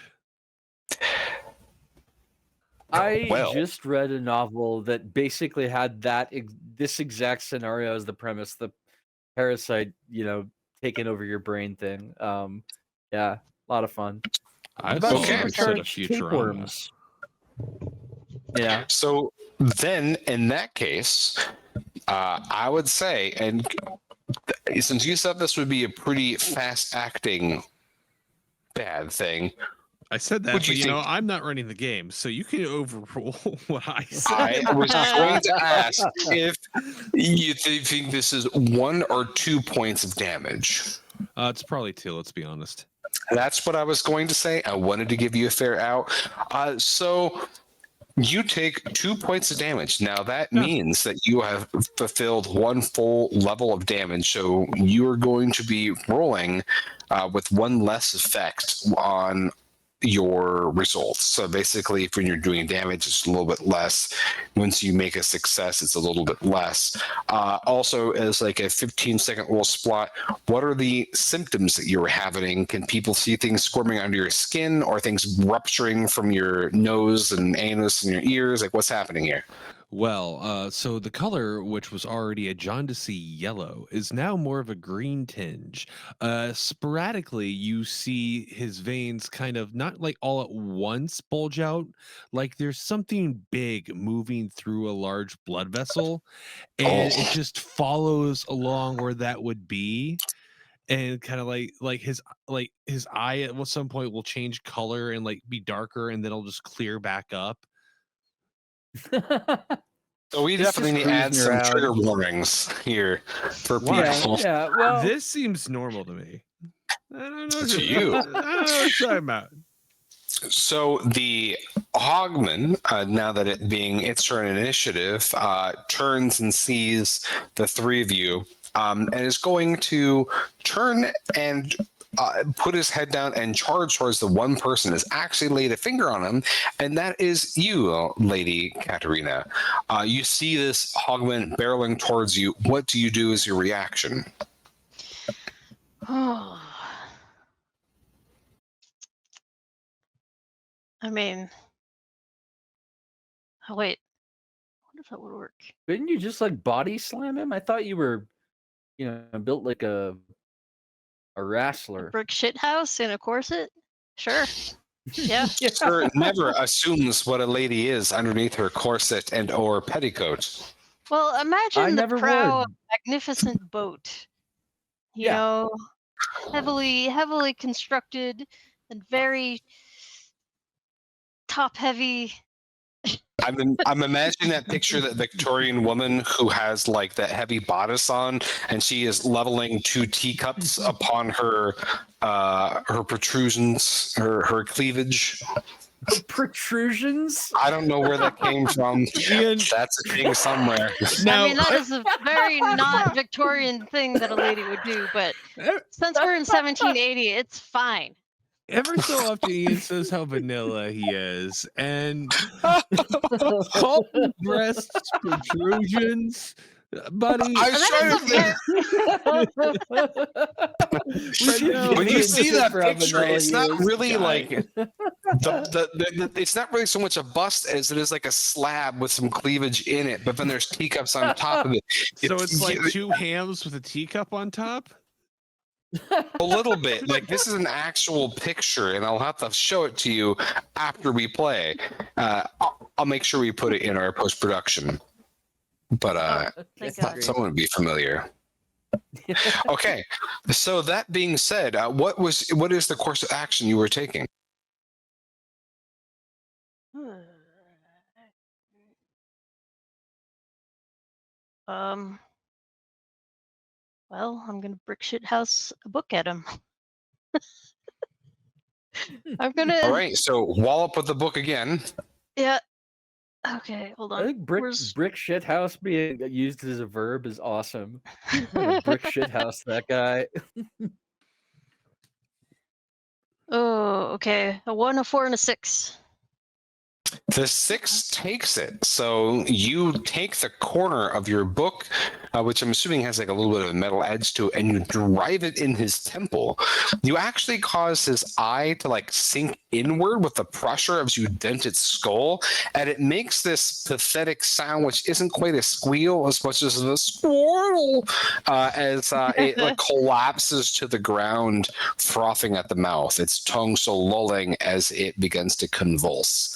I just read a novel that basically had this exact scenario as the premise. The parasite, taking over your brain thing. Yeah, a lot of fun. I've About also Okay. said a supercharged Futurama. tapeworms. Yeah. So then, in that case, I would say, and since you said this would be a pretty fast-acting bad thing, I said that, Would but you think- I'm not running the game, so you can overrule what I said. I was going to ask if you think this is 1 or 2 points of damage. It's probably 2, let's be honest. That's what I was going to say. I wanted to give you a fair out. So you take 2 points of damage. Now that means that you have fulfilled 1 full level of damage. So you are going to be rolling with 1 less effect on your results. So basically, if when you're doing damage, it's a little bit less. Once you make a success, it's a little bit less. Also, as like a 15-second little spot, what are the symptoms that you're having? Can people see things squirming under your skin, or things rupturing from your nose and anus and your ears? Like, what's happening here? So the color, which was already a jaundicey yellow, is now more of a green tinge. Sporadically, you see his veins kind of not like all at once bulge out, like there's something big moving through a large blood vessel, and it just follows along where that would be. And kind of like his eye at some point will change color and like be darker, and then it'll just clear back up. So we Just definitely need to add cruising some around. trigger warnings here for Why? people. Yeah, well, This seems normal to me. I don't know. To you. I don't know what you're talking about. So the HOGMEN, now that it being its turn initiative, turns and sees the three of you, and is going to turn and put his head down and charge towards the one person that's actually laid a finger on him, and that is you, Lady Katerina. You see this HOGMEN barreling towards you. What do you do as your reaction? Oh. I mean, oh, wait. I wonder if that would work. couldn't you just like body slam him? I thought you were, built like a A wrestler. brick shit house in a corset? Sure. Yeah. Sir never assumes what a lady is underneath her corset and or petticoat. Well, I imagine the never prow would. of a magnificent boat. You Yeah. know, heavily constructed and very top heavy. I'm imagining that picture, that Victorian woman who has like that heavy bodice on, and she is leveling two teacups upon her protrusions, her cleavage. Protrusions? I don't know where that came from. Ian, That's a thing somewhere. now, I mean, that is a very not Victorian thing that a lady would do, but since we're in 1780, it's fine. ever so often Ian says how vanilla he is, and call breasts protrusions, buddy. I was trying to think. When you see that picture, it's not really like it's not really so much a bust as it is like a slab with some cleavage in it, but then there's teacups on top of it. So it's like two hams with a teacup on top. A little bit. Like, this is an actual picture, and I'll have to show it to you after we play. I'll make sure we put it in our post production. But Thank thought God. someone would be familiar. Okay, so that being said, what is the course of action you were taking? Well, I'm gonna brick shit house a book at him. I'm gonna. All right, so wallop with the book again. Yeah. Okay, hold I on. think brick shit house being used as a verb is awesome. I'm gonna brick shit house that guy. Oh, okay. A 1, a 4, and a 6. The 6 takes it. So you take the corner of your book, which I'm assuming has like a little bit of a metal edge to it, and you drive it in his temple. You actually cause his eye to like sink inward with the pressure as you dent its skull, and it makes this pathetic sound, which isn't quite a squeal as much as a squirtle, as it like collapses to the ground, frothing at the mouth, its tongue so lolling as it begins to convulse.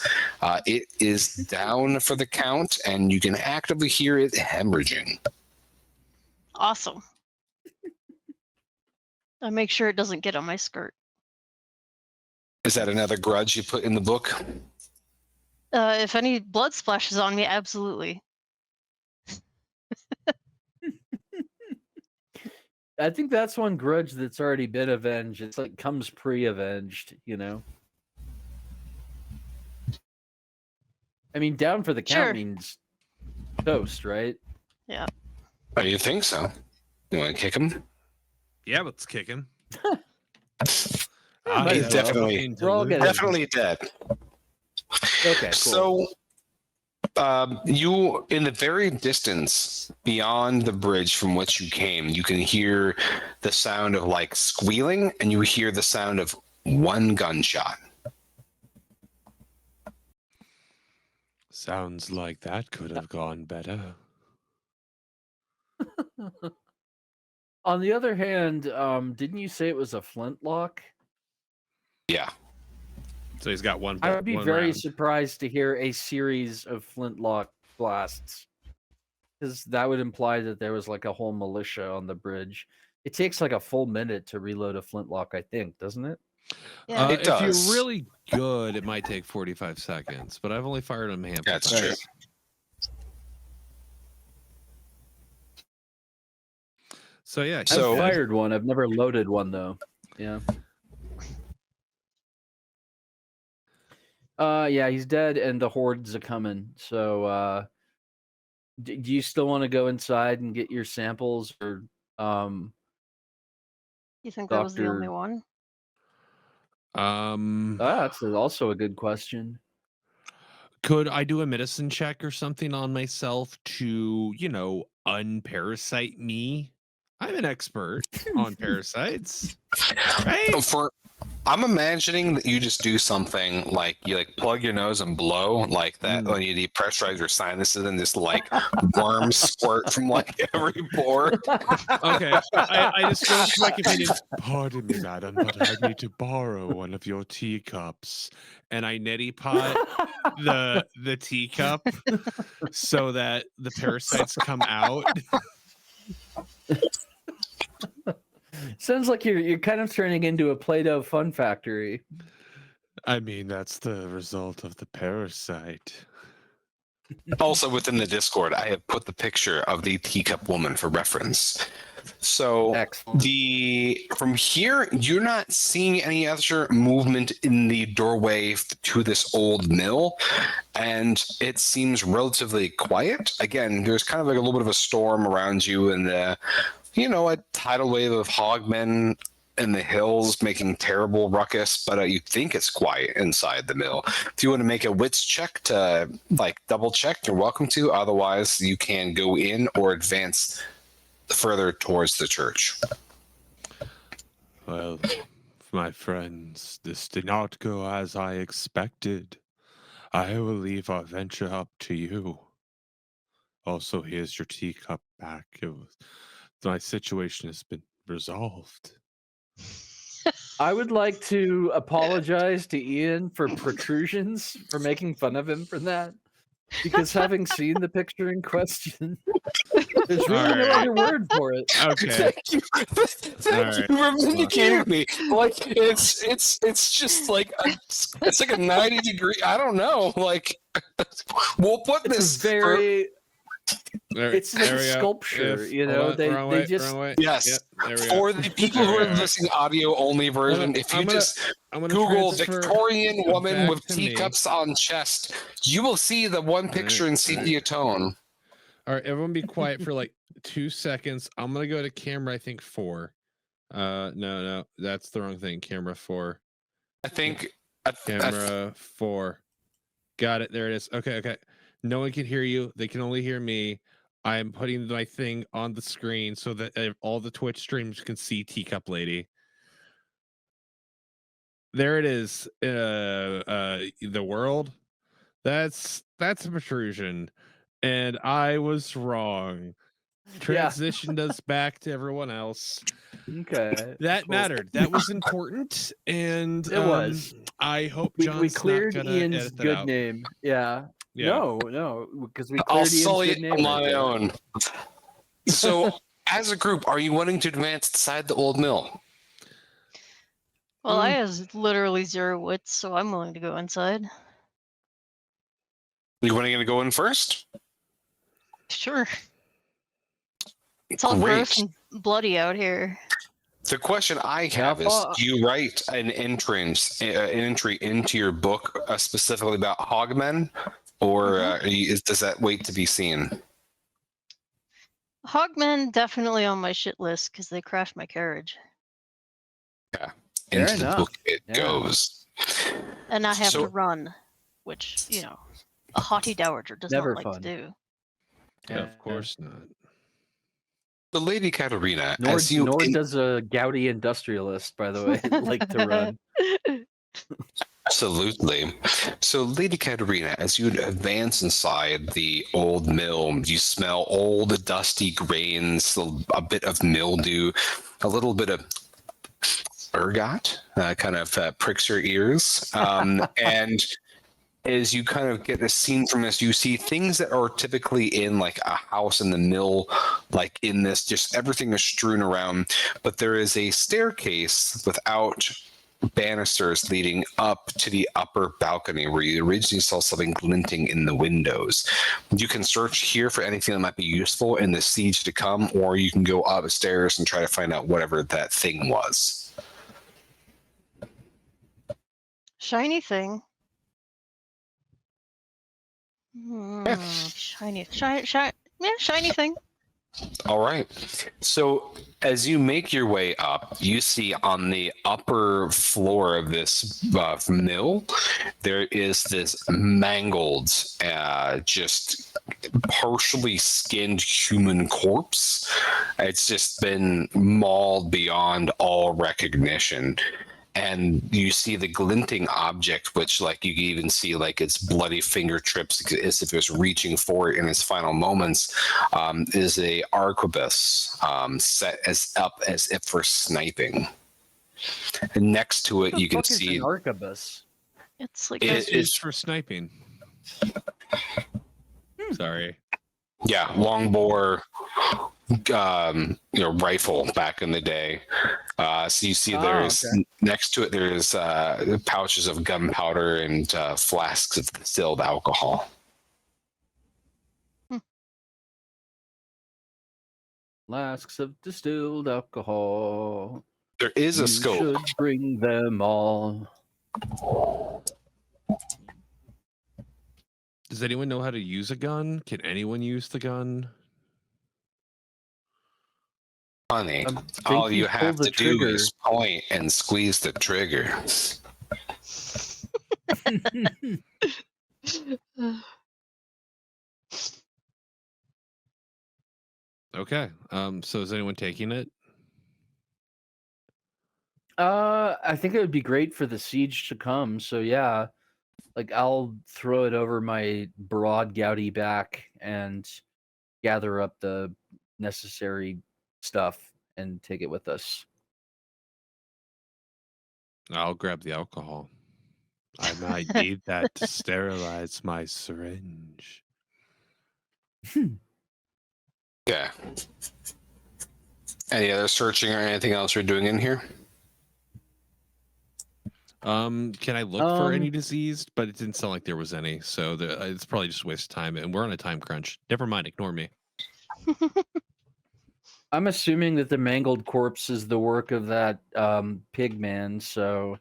It is down for the count, and you can actively hear it hemorrhaging. Awesome. I make sure it doesn't get on my skirt. Is that another grudge you put in the book? If any blood splashes on me, absolutely. I think that's one grudge that's already been avenged. It's like comes pre-avenged, you know. I mean, down for the count Sure. means toast, right? Yeah. Oh, you think so? You want to kick him? Yeah, let's kick him. He's Might as well. We're all gonna- definitely dead. Okay, cool. So, you, in the very distance beyond the bridge from which you came, you can hear the sound of like squealing, and you hear the sound of one gunshot. Sounds like that could have gone better. On the other hand, didn't you say it was a flintlock? Yeah. So he's got one. I would be one very round. surprised to hear a series of flintlock blasts, because that would imply that there was like a whole militia on the bridge. It takes like a full minute to reload a flintlock, I think, doesn't it? Yeah. It If does. you're really good, it might take 45 seconds, but I've only fired them a handful That's of true. times. So yeah, he's So- I've dead. fired one. I've never loaded one though. Yeah. Yeah, he's dead, and the hordes are coming. So, do you still want to go inside and get your samples, or You think that was the only Doctor- one? that's also a good question. Could I do a medicine check or something on myself to, unparasite me? I'm an expert on parasites, right? I'm imagining that you just do something like you plug your nose and blow like that when you depressurize your sinuses and just worms squirt from every pore. Okay, I just go to my companion. Pardon me, madam, but I need to borrow one of your teacups, and I neti pot the teacup so that the parasites come out. Sounds like you're kind of turning into a Play-Doh fun factory. I mean, that's the result of the parasite. Also, within the Discord, I have put the picture of the teacup woman for reference. So Excellent. from here, you're not seeing any other movement in the doorway to this old mill, and it seems relatively quiet. Again, there's kind of a little bit of a storm around you, and a tidal wave of hogmen in the hills making terrible ruckus, but you think it's quiet inside the mill. If you want to make a wits check to double check, you're welcome to. Otherwise, you can go in or advance further towards the church. Well, my friends, this did not go as I expected. I will leave our venture up to you. Also, here's your teacup back. My situation has been resolved. I would like to apologize to Ian for protrusions, for making fun of him for that. Because having seen the picture in question, there's really no other word for it. Okay. Thank you for vindicating me. It's just it's like a 90 degree. I don't know. We'll put It's this very. It's like There we go. sculpture, Hold on, they just. wrong way. Yes. Yep, there we go. For the people who are listening audio only version, if you I'm gonna Google transfer Victorian woman back with to me. teacups on chest, you will see the one picture in sepia tone. All right, everyone be quiet for 2 seconds. I'm gonna go to camera, I think 4. No, that's the wrong thing. Camera 4. I think Camera 4. Got it. There it is. Okay. No one can hear you. They can only hear me. I am putting my thing on the screen so that all the Twitch streams can see Teacup Lady. There it is. The world. That's a protrusion, and I was wrong. Transitioned us back to everyone else. Okay. That mattered. That was important, and It was. I hope We John's cleared not gonna Ian's edit that good out. name. Yeah. Yeah. No, because we I'll cleared Ian's sully good it name. on right my there. own. So, as a group, are you wanting to advance inside the old mill? Well, I has literally 0 wits, so I'm willing to go inside. You want to go in first? Sure. It's all gross and bloody out here. The question I have is: do you write an entry into your book specifically about hogmen, or does that wait to be seen? Hogmen definitely on my shit list because they crashed my carriage. Yeah, Fair into the enough. book it Yeah. goes. And I have So- to run, which, a haughty dowager does Never not like fun. to do. Yeah, of course not. The Lady Katarina, Nor, as you nor does a gouty industrialist, by the way, like to run. Absolutely. So, Lady Katerina, as you advance inside the old mill, you smell old, dusty grains, a bit of mildew, a little bit of ergot, kind of pricks your ears. And as you kind of get a scene from this, you see things that are typically in like a house in the mill, like in this, just everything is strewn around. But there is a staircase without banisters leading up to the upper balcony where you originally saw something glinting in the windows. You can search here for anything that might be useful in the siege to come, or you can go upstairs and try to find out whatever that thing was. Shiny thing. Shiny thing. All right. So as you make your way up, you see on the upper floor of this mill, there is this mangled, just partially skinned human corpse. It's just been mauled beyond all recognition. And you see the glinting object, which like you can even see like its bloody fingertips as if it was reaching for it in its final moments, is a arquebus set up as if for sniping. And next to it, you can see an arquebus. It's like It's It's for sniping. Sorry. yeah, longbore, rifle back in the day. So you see there's next to it there's pouches of gunpowder and flasks of distilled alcohol. Flasks of distilled alcohol. There is a You scope. should bring them all. Does anyone know how to use a gun? Can anyone use the gun? Funny. think All you you pull have the to do trigger. is point and squeeze the trigger. Okay. So is anyone taking it? I think it would be great for the siege to come. So yeah, like I'll throw it over my broad, gouty back and gather up the necessary stuff and take it with us. I'll grab the alcohol. I might need that to sterilize my syringe. Yeah. Any other searching or anything else you're doing in here? Can I look for any diseased? But it didn't sound like there was any, so it's probably just a waste of time. And we're on a time crunch. Never mind, ignore me. I'm assuming that the mangled corpse is the work of that pig man, so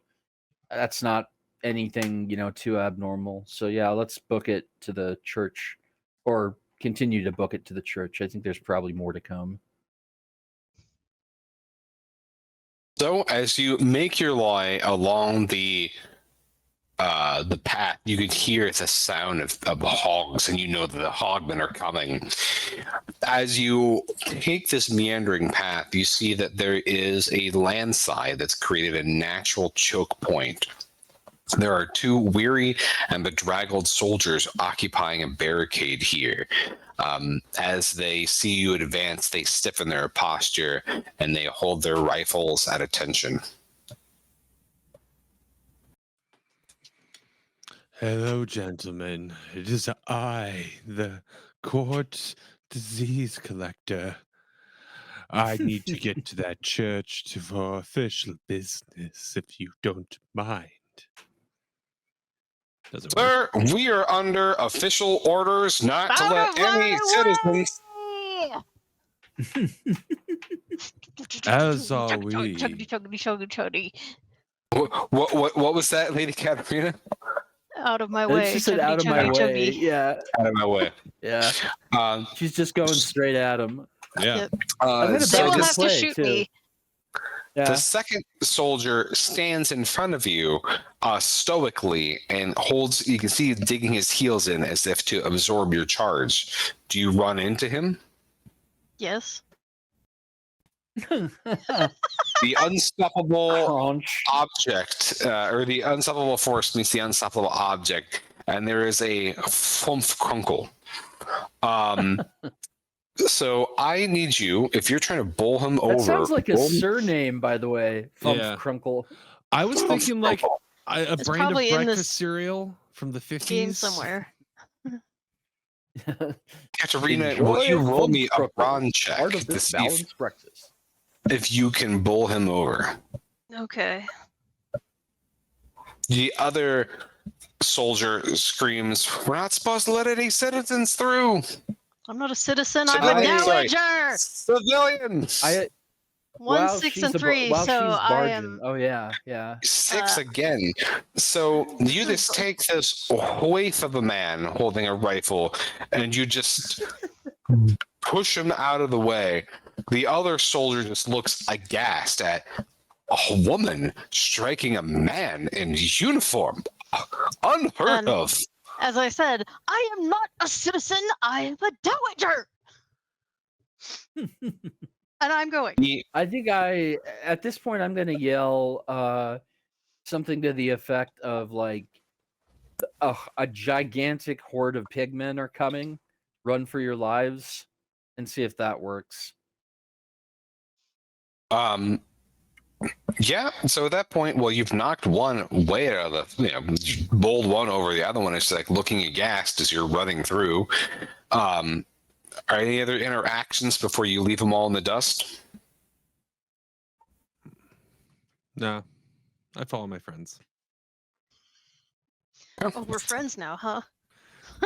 that's not anything, too abnormal. So yeah, let's book it to the church, or continue to book it to the church. I think there's probably more to come. So as you make your way along the path, you could hear the sound of hogs, and you know that the hogmen are coming. As you take this meandering path, you see that there is a landslide that's created a natural choke point. There are two weary and bedraggled soldiers occupying a barricade here. As they see you advance, they stiffen their posture and they hold their rifles at attention. Hello, gentlemen. It is I, the court disease collector. I need to get to that church for official business, if you don't mind. Doesn't work. Sir, we are under official orders not to let any citizens. As are we. Chuggy. What was that, Lady Katerina? Out of my She way. said out of my way. Yeah, Out of my way. yeah. Um, She's just going straight at him. Yeah. I'm gonna so They will Good have to play, shoot too. me. Yeah. the second soldier stands in front of you stoically and holds, you can see he's digging his heels in as if to absorb your charge. Do you run into him? Yes. The unstoppable Crunch. object, or the unstoppable force meets the unstoppable object, and there is a flumph crunkle. So I need you, if you're trying to bowl him That over. sounds like a surname, by the way. Fumf Yeah. Crunkle. I was thinking like a It's brand of probably in this breakfast cereal from the 50s. Game somewhere. Katerina, Enjoy will you roll Fumf me a Crunkle, brawn check part of to this see balanced breakfast. if you can bowl him over? Okay. The other soldier screams, "We're not supposed to let any citizens through." I'm not a citizen. I'm a Civilian, sorry. dowager. Civilians. One, While 6, she's and a- 3. while So she's I barging. am. Oh yeah, yeah. 6 again. So you just take this waif of a man holding a rifle and you just push him out of the way. The other soldier just looks aghast at a woman striking a man in uniform. Unheard of. As I said, I am not a citizen. I am a dowager. And I'm going. I think at this point I'm gonna yell something to the effect of like a gigantic horde of pigmen are coming. Run for your lives, and see if that works. Yeah, so at that point, well, you've knocked one way out of the, bowled one over. The other one is like looking aghast as you're running through. Are any other interactions before you leave them all in the dust? No, I follow my friends. Oh, we're friends now, huh?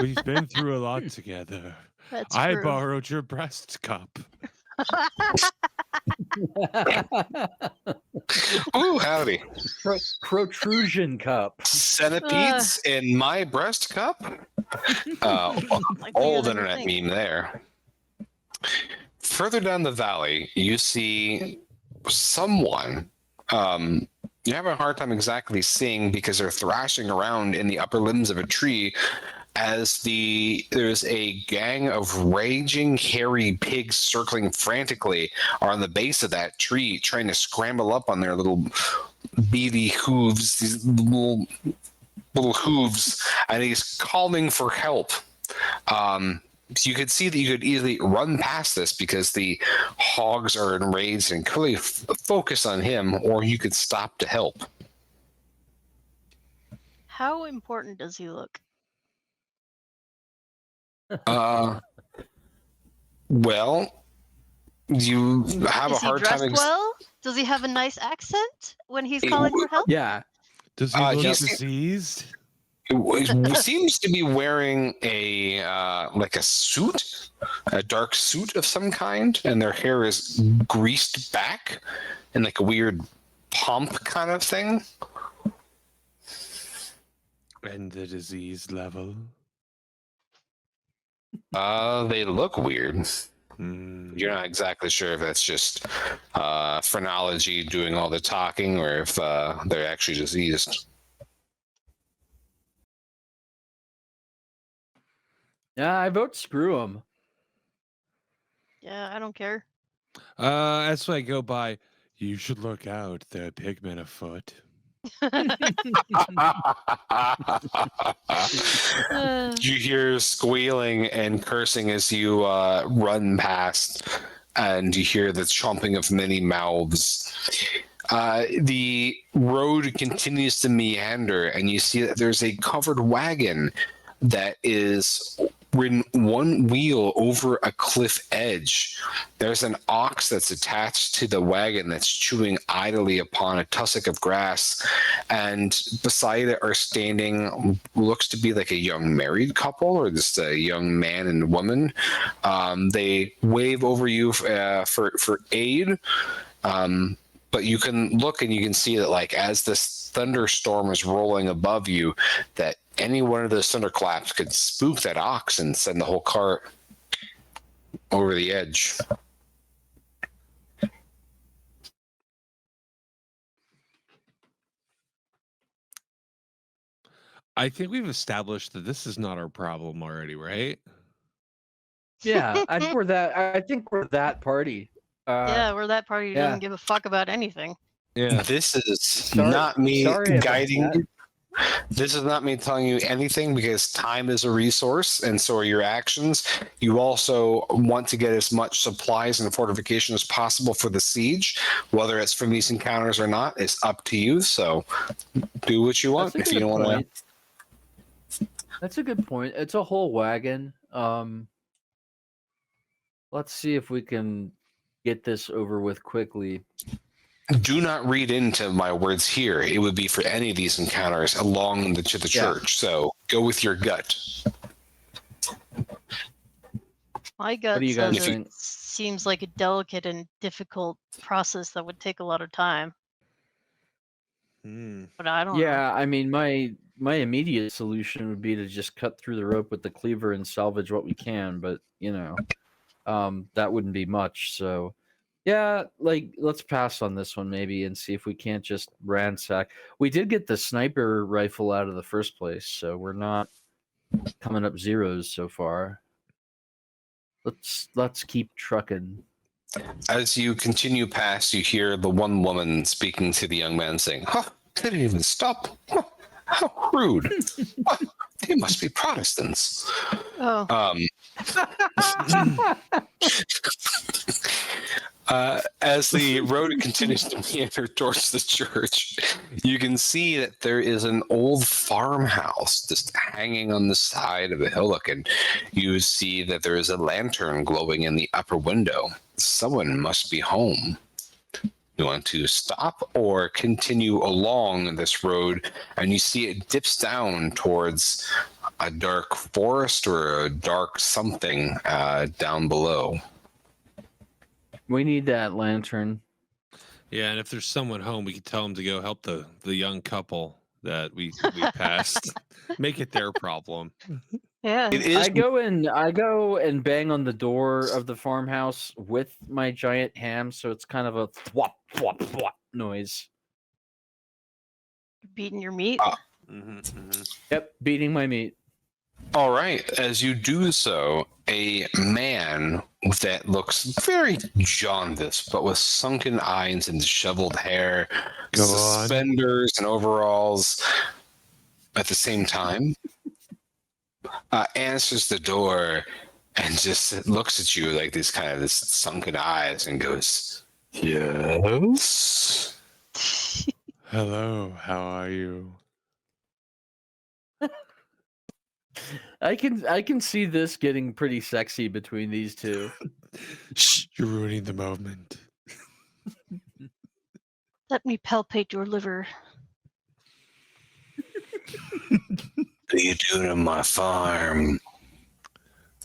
We've been through a lot together. That's I true. borrowed your breast cup. Ooh, howdy. Protrusion cup. Centipedes in my breast cup? Like the Old other internet thing. meme there. Further down the valley, you see someone. You have a hard time exactly seeing because they're thrashing around in the upper limbs of a tree as there's a gang of raging hairy pigs circling frantically on the base of that tree, trying to scramble up on their little beady hooves, these little hooves, and he's calling for help. So you could see that you could easily run past this because the hogs are enraged and clearly focus on him, or you could stop to help. How important does he look? Well, you have Is a hard he dressed time. well? Does he have a nice accent when he's calling for help? Yeah. Does he look he's- diseased? He seems to be wearing a like a suit, a dark suit of some kind, and their hair is greased back in like a weird pomp kind of thing. And the disease level? They look weird. Hmm. You're not exactly sure if that's just phrenology doing all the talking or if they're actually diseased. Yeah, I vote screw him. Yeah, I don't care. As I go by, you should look out. There are pigmen afoot. You hear squealing and cursing as you run past, and you hear the chomping of many mouths. The road continues to meander, and you see that there's a covered wagon that is ridden one wheel over a cliff edge. There's an ox that's attached to the wagon that's chewing idly upon a tussock of grass, and beside it are standing looks to be like a young married couple or just a young man and woman. They wave over you for aid. But you can look and you can see that, like, as this thunderstorm is rolling above you, that any one of those thunderclaps could spook that ox and send the whole cart over the edge. I think we've established that this is not our problem already, right? Yeah, I think we're that party. Yeah, we're that party who yeah. doesn't give a fuck about anything. Yeah. This is Sorry- not me sorry about guiding that. you. This is not me telling you anything because time is a resource, and so are your actions. You also want to get as much supplies and fortification as possible for the siege. Whether it's from these encounters or not, it's up to you. So do what you want. That's a If you good don't want to. point. That's a good point. It's a whole wagon. Let's see if we can get this over with quickly. Do not read into my words here. It would be for any of these encounters along to the Yeah. church. So go with your gut. My gut do you guys says think? it seems like a delicate and difficult process that would take a lot of time. But I don't know. Yeah, I mean, my immediate solution would be to just cut through the rope with the cleaver and salvage what we can, but that wouldn't be much. So, yeah, like let's pass on this one maybe and see if we can't just ransack. We did get the sniper rifle out of the first place, so we're not coming up zeros so far. Let's keep trucking. As you continue past, you hear the one woman speaking to the young man saying, "Huh, they didn't even stop. Huh, how rude. Huh, they must be Protestants." Oh, As the road continues to meander towards the church, you can see that there is an old farmhouse just hanging on the side of a hillock, and you see that there is a lantern glowing in the upper window. Someone must be home. You want to stop or continue along this road, and you see it dips down towards a dark forest or a dark something down below. We need that lantern. Yeah, and if there's someone home, we could tell them to go help the young couple that we passed. Make it their problem. yeah. It is I go and bang on the door of the farmhouse with my giant ham, so it's kind of a thwop thwop thwop noise. Beating your meat. Yep, beating my meat. all right. As you do so, a man that looks very jaundiced, but with sunken eyes and disheveled hair, Go on. suspenders and overalls at the same time, answers the door and just looks at you like this sunken eyes and goes, "Yes." Hello, how are you? I can see this getting pretty sexy between these two. Shh, you're ruining the moment. Let me palpate your liver. What are you doing on my farm?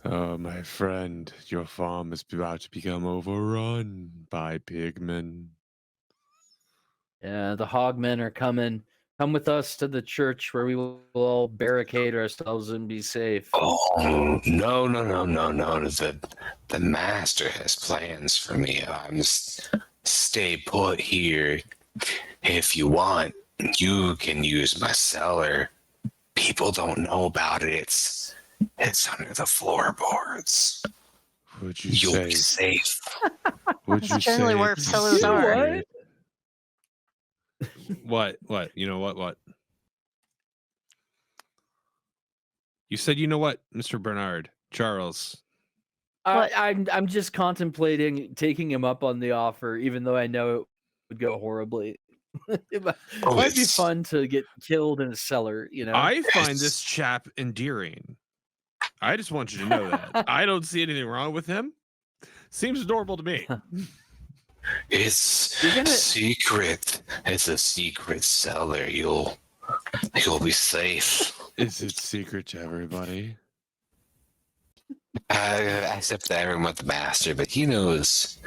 Oh, my friend, your farm is about to become overrun by pigmen. Yeah, the HOGMEN are coming. Come with us to the church where we will all barricade ourselves and be safe. Oh, no. The master has plans for me. I'm just stay put here. If you want, you can use my cellar. People don't know about it. It's under the floorboards. Would you You'll say? be safe. Would you That's generally say where it's sellers are. secret? What? You know what? You said you know what, Mr. Bernard Charles. I'm just contemplating taking him up on the offer, even though I know it would go horribly. It might be fun to get killed in a cellar, you know. I find this chap endearing. I just want you to know that. I don't see anything wrong with him. Seems normal to me. It's secret. It's a secret cellar. You'll be safe. Is it secret to everybody? Except for everyone with the master, but he knows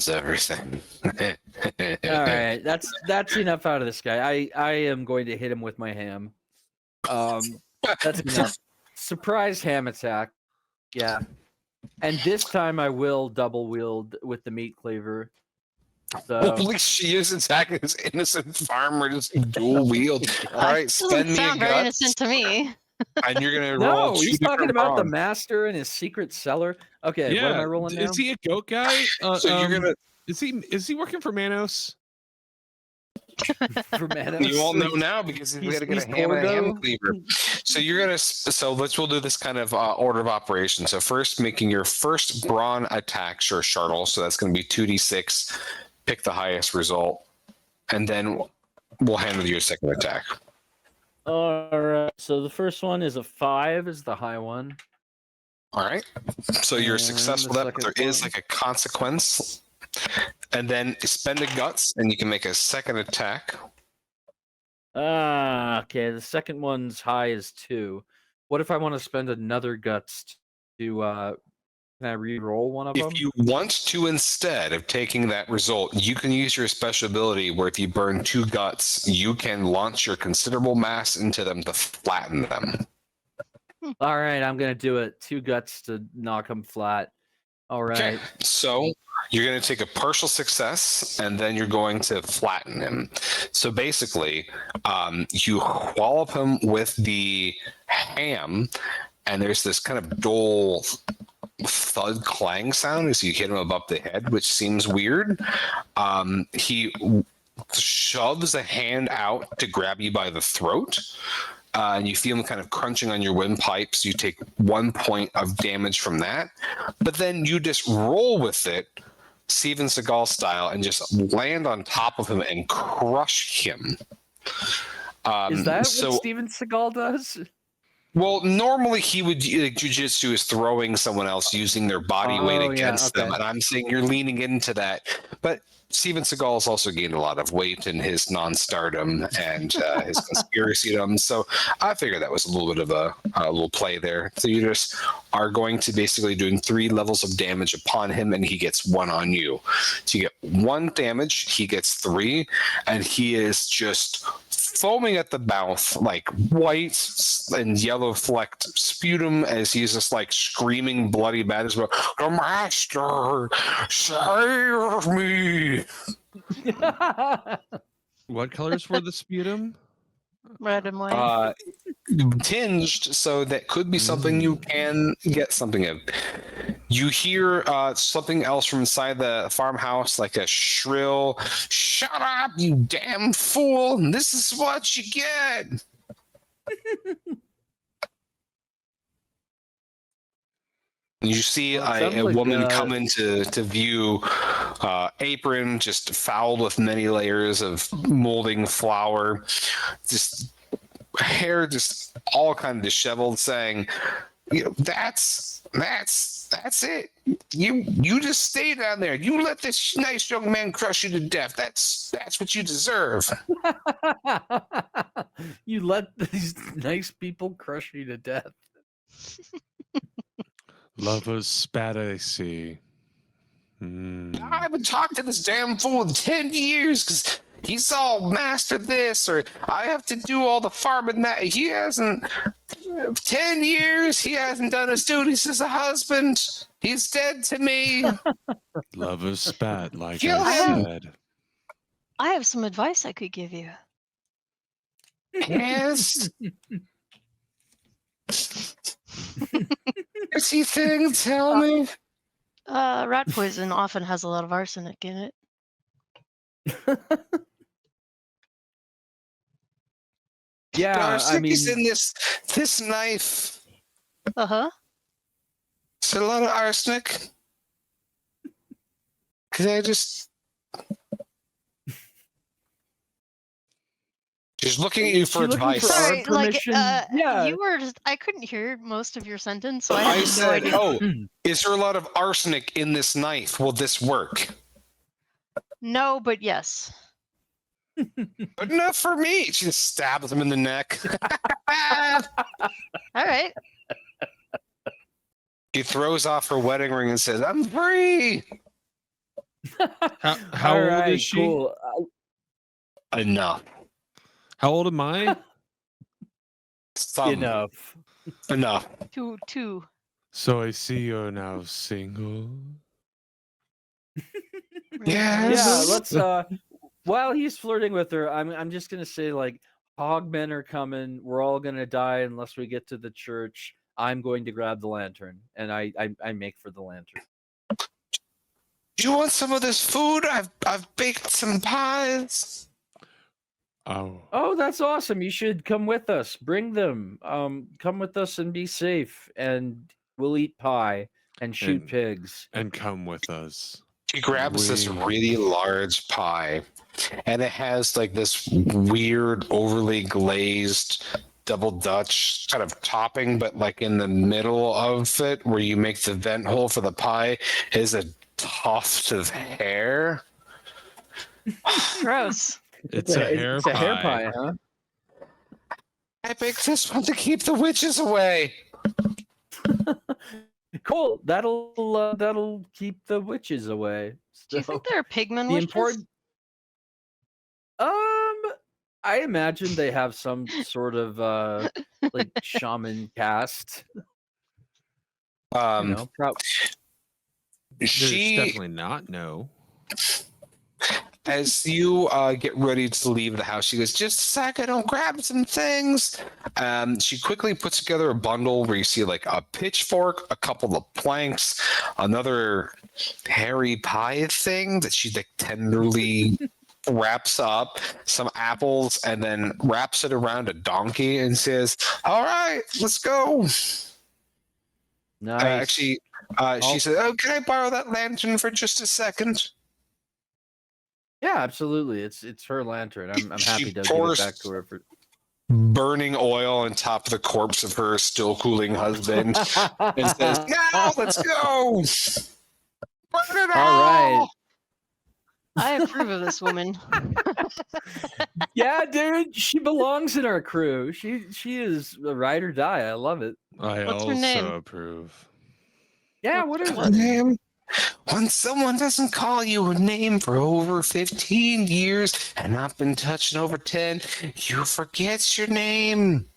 everything. All right, that's enough out of this guy. I am going to hit him with my ham. That's enough. Surprise ham attack. Yeah. And this time I will double wield with the meat cleaver. So Holy she is attacking this innocent farmer, just dual wield. All right, Doesn't spend me a sound very gut. innocent to me. And you're gonna roll No, two he's talking different about the bronze. master and his secret cellar. Okay, what am I rolling now? Is he a goat guy? So you're gonna. Is he working for Manos? For Manos. You all know now because he's got to get he's a ham and a ham Gorgo. cleaver. So you're gonna. So we'll do this kind of order of operation. So first, making your first brawn attack, sure, Shartle. So that's gonna be 2d6. Pick the highest result, and then we'll handle your second attack. All right. So the first one is a 5, is the high one. All right. So you're And successful the with that, but there is second like a consequence. And then spend a guts, and you can make a second attack. Okay. The second one's high is 2. What if I want to spend another guts to can I re-roll one of them? If you want to, instead of taking that result, you can use your special ability where if you burn 2 guts, you can launch your considerable mass into them to flatten them. All right, I'm gonna do it. 2 guts to knock him flat. All right. Okay, so you're going to take a partial success, and then you're going to flatten him. So basically, you wallop him with the ham, and there's this kind of dull thud clang sound as you hit him above the head, which seems weird. He shoves a hand out to grab you by the throat. And you feel him kind of crunching on your windpipes. You take 1 point of damage from that, but then you just roll with it, Steven Seagal style, and just land on top of him and crush him. Is that so, what Steven Seagal does? Well, normally he would jujitsu is throwing someone else using their body weight against them, and I'm saying you're leaning into that. But Steven Seagal has also gained a lot of weight in his non-stardom and his conspiracydom, so I figured that was a little bit of a little play there. So you just are going to basically doing 3 levels of damage upon him, and he gets 1 on you. So you get 1 damage, he gets 3, and he is just foaming at the mouth, like white and yellow flecked sputum, as he's just like screaming bloody bad as well. The master, save me! What colors were the sputum? Red and white. Tinged, so that could be something you can get something of. You hear something else from inside the farmhouse, like a shrill, "Shut up, you damn fool! This is what you get!" You see a like, woman come into view, apron just fouled with many layers of molding flour, just hair just all kind of disheveled, saying, that's it. You just stay down there. You let this nice young man crush you to death. That's what you deserve." You let these nice people crush you to death. Lovers spat, I see. I haven't talked to this damn fool in 10 years because he's all mastered this, or I have to do all the farming that he hasn't. 10 years, he hasn't done his duties as a husband. He's dead to me. Lovers spat, like Kill I him. said. I have some advice I could give you. Yes. Is he thing? Tell me. Rat poison often has a lot of arsenic in it. Yeah, Arsenic is in this knife. Uh-huh. Is there a lot of arsenic? Could I just looking at you for She looking advice? for our Sorry, permission? Yeah. you were just, I couldn't hear most of your sentence, so I I had no said, idea. "Oh, is there a lot of arsenic in this knife? Will this work?" No, but yes. Good enough for me. She just stabs him in the neck. All right. She throws off her wedding ring and says, "I'm free." How All old right, is she? cool. Enough. How old am I? Enough. Enough. Two. So I see you're now single. Yes. Yeah, let's while he's flirting with her, I'm just gonna say, like, Hogmen are coming. We're all gonna die unless we get to the church. I'm going to grab the lantern, and I make for the lantern. Do you want some of this food? I've baked some pies. Oh, that's awesome. You should come with us. Bring them. Come with us and be safe. And we'll eat pie and shoot And- pigs. And come with us. She grabs this We- really large pie, and it has like this weird, overly glazed double Dutch kind of topping, but like in the middle of it, where you make the vent hole for the pie, is a tuft of hair. Gross. It's a hair It's a hair pie. pie, huh? I baked this one to keep the witches away. Cool. That'll keep the witches away. Do you So, think there are pigmen the witches? important. I imagine they have some sort of like shaman caste. Um, There's she, definitely not, no. as you get ready to leave the house, she goes, "Just a second, I'll grab some things." She quickly puts together a bundle where you see like a pitchfork, a couple of planks, another hairy pie thing that she like tenderly wraps up, some apples, and then wraps it around a donkey and says, "All right, let's go." Nice. Actually, she said, "Oh, can I borrow that lantern for just a second?" Yeah, absolutely. It's her lantern. I'm She happy to give it pours- back to her for. Burning oil on top of the corpse of her still cooling husband and says, "Now let's go. Burn it All right. I approve of this woman. Yeah, dude, she belongs in our crew. She is a ride or die. I love it. I What's her also name? approve. Yeah, what is What it? name? When someone doesn't call you a name for over 15 years and not been touched in over 10, you forget your name."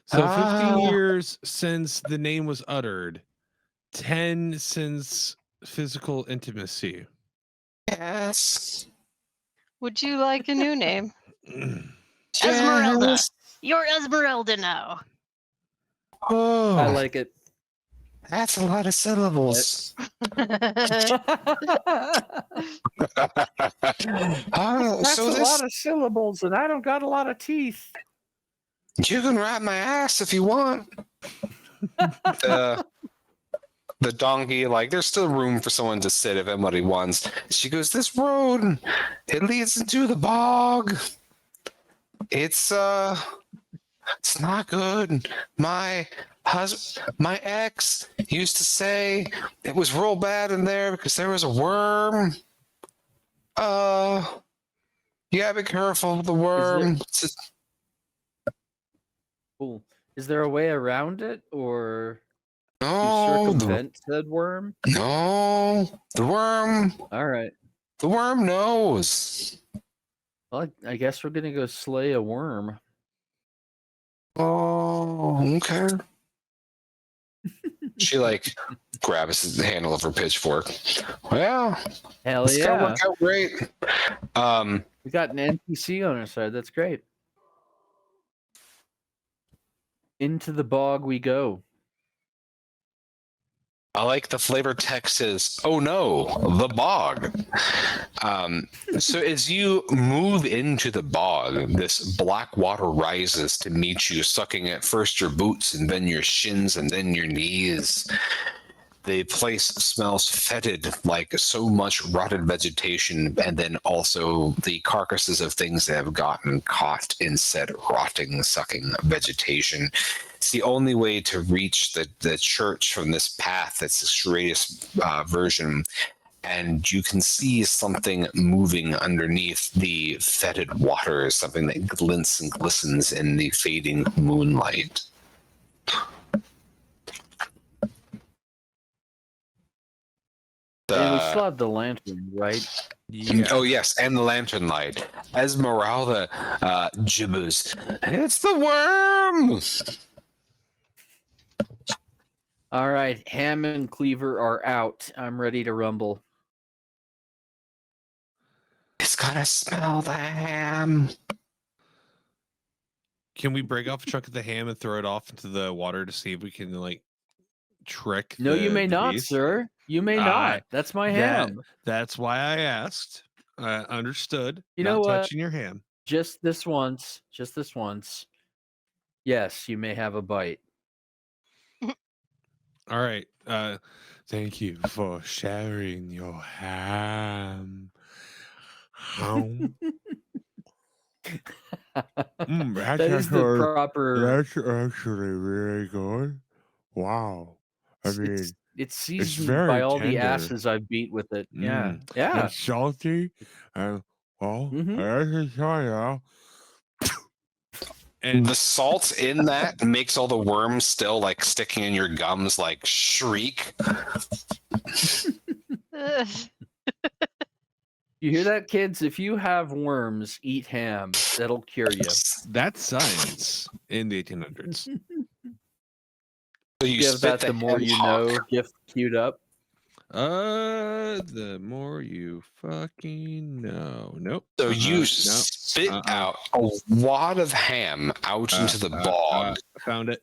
So 15 Ah. years since the name was uttered, 10 since physical intimacy. Yes. Would you like a new name? Esmeralda. Yes. You're Esmeralda now. Oh, I like it. that's a lot of syllables. That's Oh, so a this lot of syllables, and I don't got a lot of teeth. you can ride my ass if you want. The donkey, like, there's still room for someone to sit if anybody wants. She goes, "This road, it leads into the bog. It's not good. My ex used to say it was real bad in there because there was a worm. You gotta be careful of the worm." Cool. Is there a way around it, or to No, circumvent said worm? the worm. All right. The worm knows. Well, I guess we're gonna go slay a worm. Oh, okay. She like grabs the handle of her pitchfork. Well, Hell it's gonna yeah! work out great. We got an NPC on our side. That's great. Into the bog we go. I like the flavor text is, "Oh no, the bog." So as you move into the bog, this black water rises to meet you, sucking at first your boots and then your shins and then your knees. The place smells fetid, like so much rotted vegetation, and then also the carcasses of things that have gotten caught in said rotting, sucking vegetation. It's the only way to reach the church from this path. That's the straightest version. And you can see something moving underneath the fetid water, something that glints and glistens in the fading moonlight. And we still have the lantern, right? Yeah. Oh yes, and the lantern light. Esmeralda gibbers. "It's the worm." All right, Ham and Cleaver are out. I'm ready to rumble. It's gonna smell the ham. Can we break off a chunk of the ham and throw it off into the water to see if we can like trick No, you may the not, beast? sir. You may not. That's my ham. That's why I asked. Understood. You Not know what? touching your ham. Just this once. Just this once. Yes, you may have a bite. All right. Thank you for sharing your ham. That is the proper. That's actually really good. Wow. It's seasoned by all the asses I've beat with it. Yeah. Yeah. It's salty. And Mhm. that's China. And the salt in that makes all the worms still like sticking in your gums, like shriek. Ugh. You hear that, kids? If you have worms, eat ham. That'll cure you. That's science in the 1800s. So you Give spit that the more you know gift queued up. The more you fucking know. Nope. So you spit out a wad of ham out into the bog. Found it.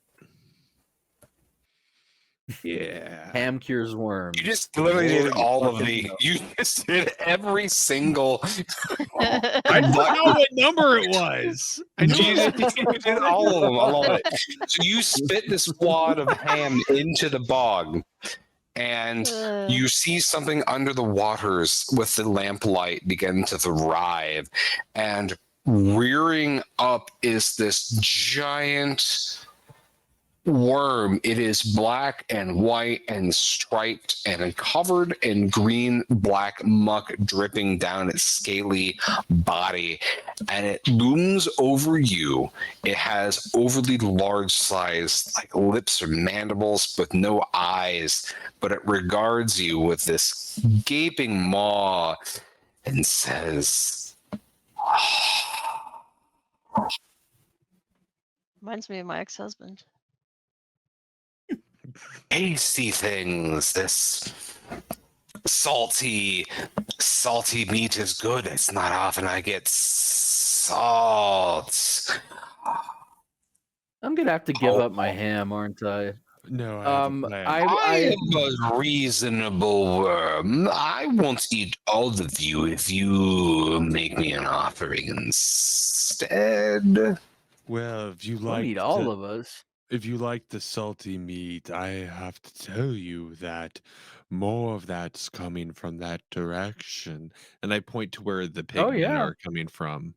Yeah. Ham cures worms. You just literally did all of the. You just did every single. I didn't know what number it was. I knew you did all of them. I love it. So you spit this wad of ham into the bog, and you see something under the waters with the lamplight begin to thrive, and rearing up is this giant worm. It is black and white and striped and covered in green black muck dripping down its scaly body, and it looms over you. It has overly large sized like lips or mandibles with no eyes, but it regards you with this gaping maw and says, Reminds me of my ex-husband. tasty things. This salty meat is good. It's not often I get salt. I'm gonna have to give up my ham, aren't I? No, I am a reasonable worm. I won't eat all of you if you make me an offering instead. Well, if you Don't like eat all of us. If you like the salty meat, I have to tell you that more of that's coming from that direction. And I point to where the pigmen are coming from.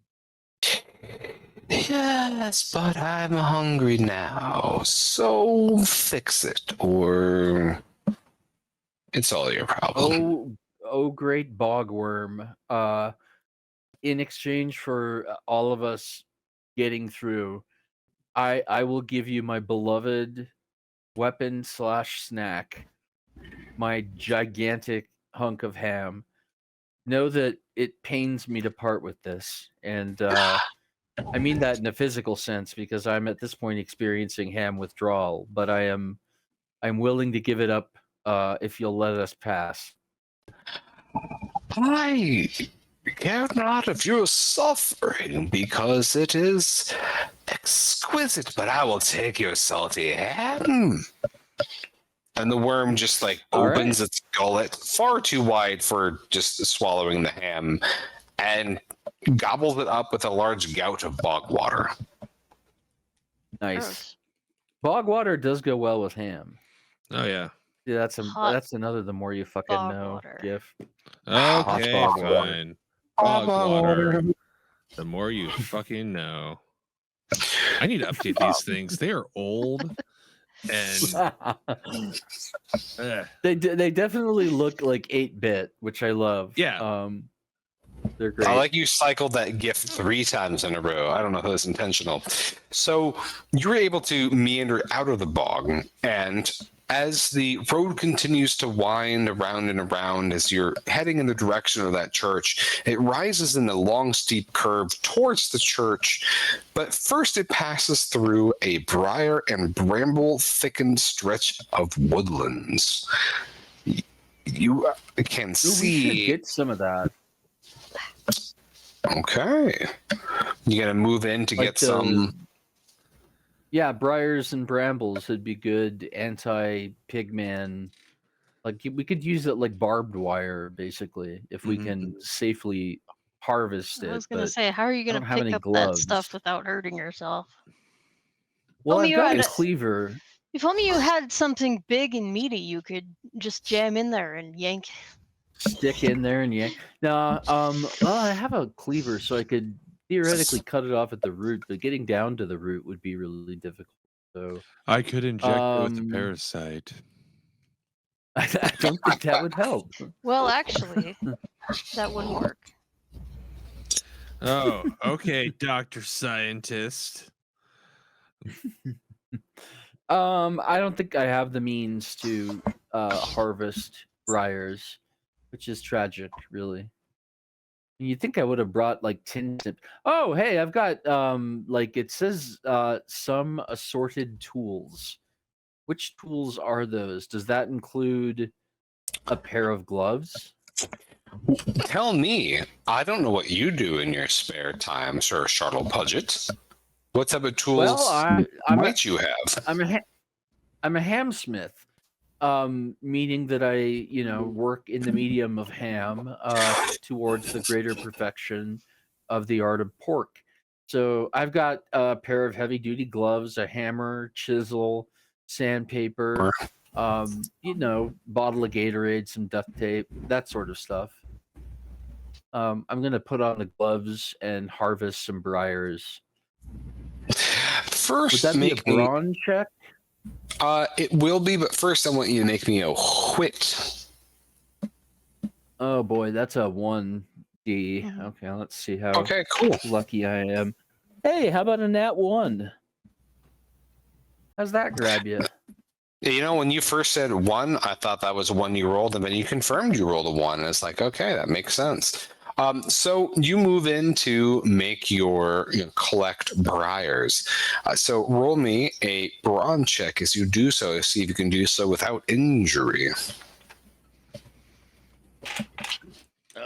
Yes, but I'm hungry now, so fix it, or it's all your problem. Oh, great bogworm. In exchange for all of us getting through, I will give you my beloved weapon / snack, my gigantic hunk of ham. Know that it pains me to part with this, and I mean that in a physical sense because I'm at this point experiencing ham withdrawal. But I'm willing to give it up if you'll let us pass. I care not if you're suffering because it is exquisite, but I will take your salty ham. And the worm just like opens its gullet far too wide for just swallowing the ham and gobbles it up with a large gout of bog water. Nice. Bog water does go well with ham. Oh yeah. Yeah, that's another the more you fucking know gift. Okay, fine. Bog water. The more you fucking know. I need to update these things. They are old. And they definitely look like 8-bit, which I love. Yeah. They're great. I like you cycled that gift 3 times in a row. I don't know if it was intentional. So you were able to meander out of the bog, and as the road continues to wind around and around as you're heading in the direction of that church, it rises in a long, steep curve towards the church. But first it passes through a briar and bramble-thickened stretch of woodlands. You can see... We should get some of that. Okay. You gotta move in to get some... Yeah, briars and brambles would be good anti-pigman. Like we could use it like barbed wire, basically, if we Mhm. can safely harvest I it. was gonna But say, how are you I gonna don't have pick any up that gloves. stuff without hurting yourself? Well, Only I've you got had a a, cleaver. if only you had something big and meaty you could just jam in there and yank. Stick in there and yank. No, well, I have a cleaver, so I could theoretically cut it off at the root, but getting down to the root would be really difficult. So, I could inject it with a um, parasite. I don't think that would help. Well, actually, that wouldn't work. Oh, okay, Dr. Scientist. I don't think I have the means to harvest briars, which is tragic, really. You'd think I would have brought like tin snips. Oh, hey, I've got like it says some assorted tools. Which tools are those? Does that include a pair of gloves? Tell me, I don't know what you do in your spare time, Sir Shuttle Pudget. What type of tools Well, might you have? I'm a hamsmith, meaning that I work in the medium of ham towards the greater perfection of the art of pork. So I've got a pair of heavy duty gloves, a hammer, chisel, sandpaper, bottle of Gatorade, some duct tape, that sort of stuff. I'm gonna put on the gloves and harvest some briars. Would First, that be a make me. brawn check? It will be, but first I want you to make me a wit. Oh boy, that's a 1D. Mhm. Okay, let's see how Okay, cool. lucky I am. Hey, how about a nat 1? How's that grab you? You know, when you first said 1, I thought that was 1 you rolled, and then you confirmed you rolled a 1. And it's like, okay, that makes sense. So you move in to make your collect briars. So roll me a brawn check as you do so. See if you can do so without injury.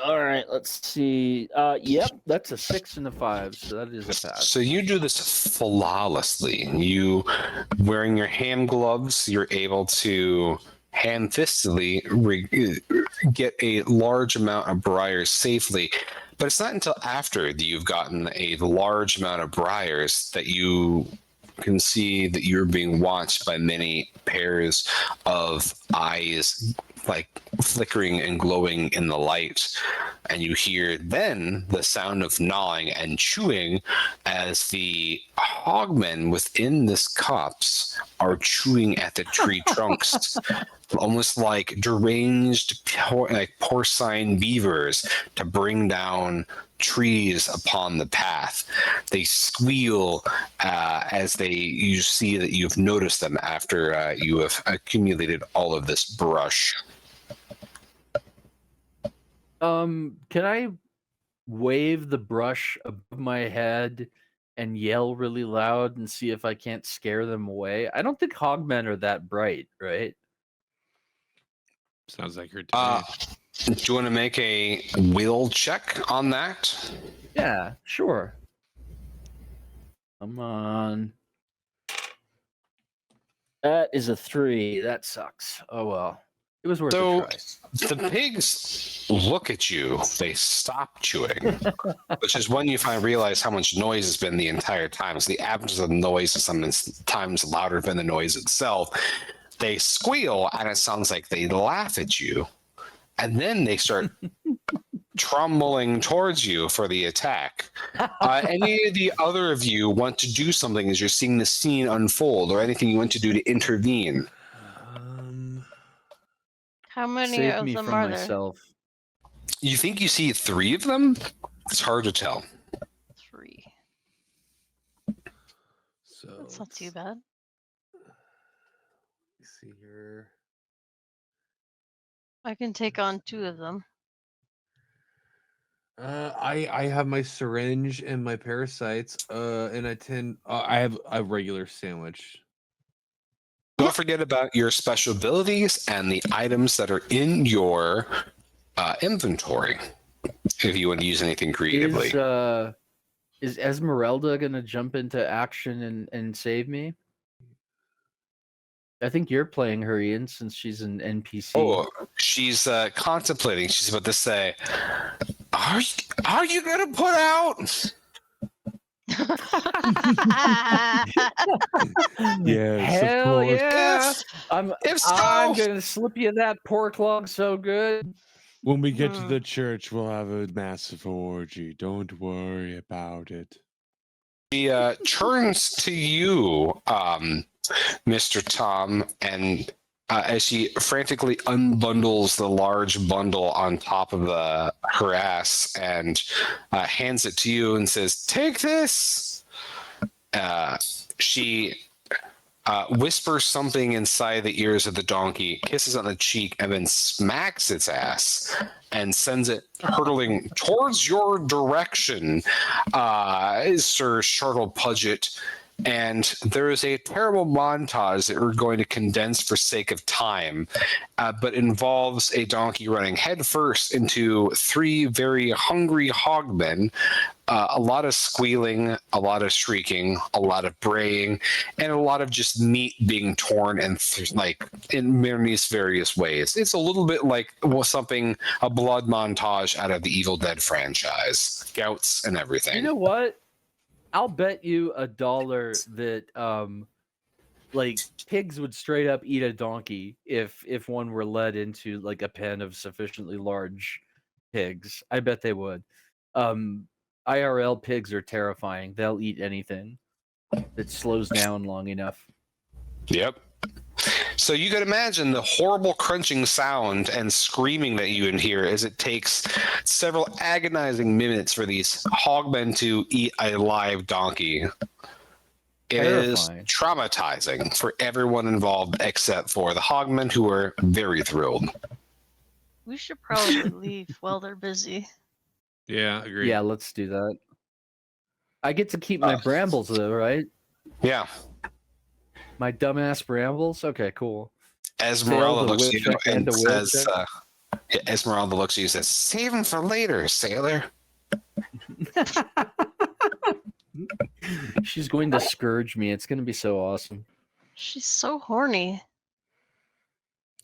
All right, let's see. Yep, that's a 6 and a 5, so that is a pass. So you do this flawlessly. You, wearing your hand gloves, you're able to hand-fistedly get a large amount of briars safely. But it's not until after that you've gotten a large amount of briars that you can see that you're being watched by many pairs of eyes, like flickering and glowing in the light. And you hear then the sound of gnawing and chewing as the hogmen within this copse are chewing at the tree trunks, almost like deranged porcine beavers to bring down trees upon the path. They squeal as you see that you've noticed them after you have accumulated all of this brush. Can I wave the brush above my head and yell really loud and see if I can't scare them away? I don't think hogmen are that bright, right? Sounds like your day. Do you want to make a will check on that? Yeah, sure. Come on. That is a 3. That sucks. Oh well. It was worth a try. The pigs look at you. They stop chewing, which is when you finally realize how much noise has been the entire time. So the absence of noise is sometimes louder than the noise itself. They squeal, and it sounds like they laugh at you. And then they start trumbuling towards you for the attack. Any of the other of you want to do something as you're seeing the scene unfold, or anything you want to do to intervene? How many Save of me them from are there? myself. You think you see 3 of them? It's hard to tell. 3. So That's not too bad. let's see here. I can take on 2 of them. I have my syringe and my parasites. And I have a regular sandwich. Don't forget about your special abilities and the items that are in your inventory. If you want to use anything creatively. Is Esmeralda gonna jump into action and save me? I think you're playing her, Ian, since she's an NPC. Oh, she's contemplating. She's about to say, "Are you gonna put out?" Yes, of Hell course. yeah! If I'm so, gonna slip you that pork log so good. When we get to the church, we'll have a massive orgy. Don't worry about it. she turns to you, Mr. Tom, and as she frantically unbundles the large bundle on top of her ass and hands it to you and says, "Take this." She whispers something inside the ears of the donkey, kisses on the cheek, and then smacks its ass and sends it hurtling towards your direction, Sir Chartle Pudget. And there is a terrible montage that we're going to condense for sake of time, but involves a donkey running headfirst into 3 very hungry hogmen, a lot of squealing, a lot of shrieking, a lot of braying, and a lot of just meat being torn and like in these various ways. It's a little bit like a blood montage out of the Evil Dead franchise, gouts and everything. You know what? I'll bet you $1 that like pigs would straight up eat a donkey if one were led into like a pen of sufficiently large pigs. I bet they would. IRL pigs are terrifying. They'll eat anything that slows down long enough. Yep. So you could imagine the horrible crunching sound and screaming that you can hear as it takes several agonizing minutes for these hogmen to eat a live donkey. It is Terrifying. traumatizing for everyone involved except for the hogmen, who are very thrilled. We should probably leave while they're busy. Yeah, agreed. Yeah, let's do that. I get to keep my brambles though, right? Yeah. My dumbass brambles? Okay, cool. Esmeralda Failed a looks at whip you check and and a will says, check. Esmeralda looks at you and says, "Save him for later, sailor." She's going to scourge me. It's going to be so awesome. She's so horny.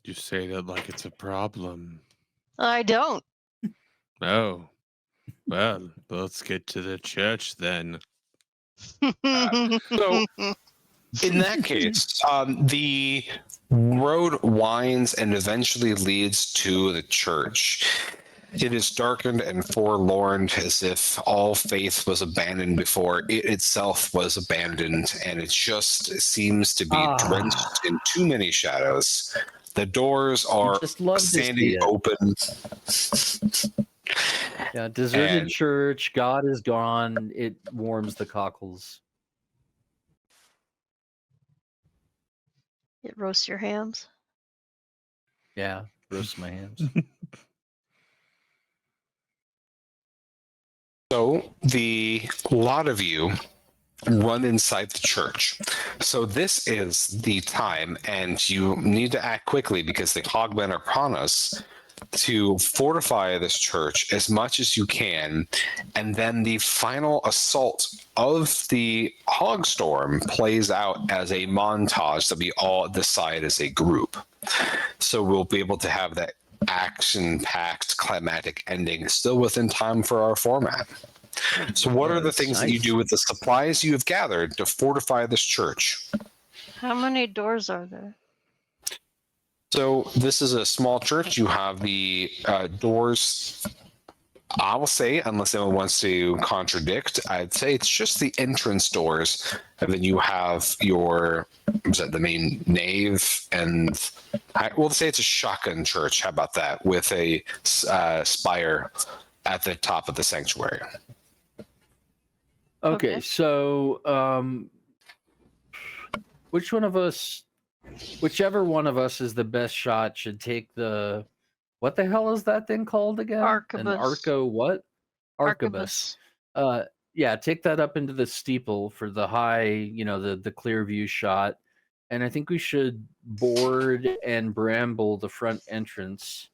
You say that like it's a problem. I don't. Oh. Well, let's get to the church then. So, in that case, the road winds and eventually leads to the church. It is darkened and forlorn, as if all faith was abandoned before it itself was abandoned, and it just seems to be drenched in too many shadows. The doors are just love to see standing it. open. Yeah, deserted And- church. God is gone. It warms the cockles. It roasts your hams. Yeah, roast my hands. So the lot of you run inside the church. So this is the time, and you need to act quickly because the hogmen are upon us, to fortify this church as much as you can, and then the final assault of the Hogstorm plays out as a montage that we all decide as a group. So we'll be able to have that action-packed climatic ending still within time for our format. So what are the things that you do with the supplies you have gathered to fortify this church? How many doors are there? So this is a small church. You have the doors, I will say, unless anyone wants to contradict, I'd say it's just the entrance doors. And then you have your, the main nave, and we'll say it's a shotgun church. How about that? With a spire at the top of the sanctuary. Okay, so whichever one of us is the best shot should take the, what the hell is that thing called again? An Arquebus. arco what? Arquebus. Yeah, take that up into the steeple for the high, the clear view shot. And I think we should board and bramble the front entrance.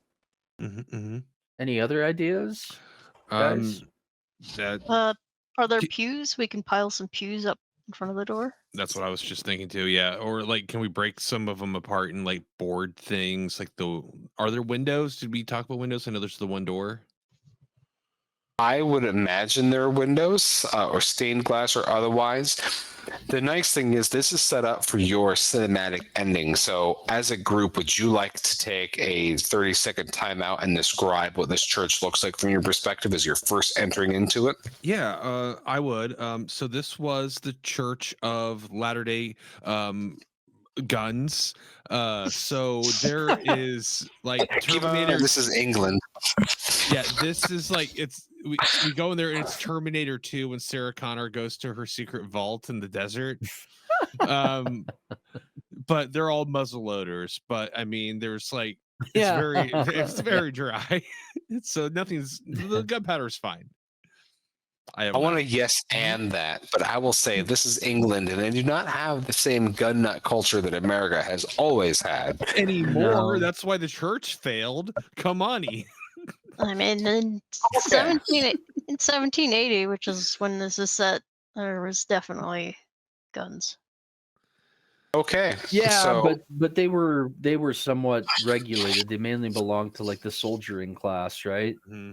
Mm-hmm, mm-hmm. Any other ideas, guys? Are there pews? We can pile some pews up in front of the door. That's what I was just thinking too. Yeah, or like, can we break some of them apart and like board things? Like are there windows? Did we talk about windows? I know there's the one door. I would imagine there are windows or stained glass or otherwise. The nice thing is this is set up for your cinematic ending. So as a group, would you like to take a 30-second timeout and describe what this church looks like from your perspective as you're first entering into it? Yeah, I would. So this was the Church of Latter-day Guns. So there is like Terminator. This is England. Yeah, this is like we go in there and it's Terminator 2 when Sarah Connor goes to her secret vault in the desert. But they're all muzzle loaders. But I mean, there's like it's very dry. So the gunpowder's fine. I want to yes and that, but I will say this is England, and they do not have the same gun nut culture that America has always had anymore. No. That's why the church failed. Come on. I mean, in 1780, which is when this is set, there was definitely guns. Okay. Yeah, so, but they were somewhat regulated. They mainly belonged to like the soldiering class, right? Mm-hmm.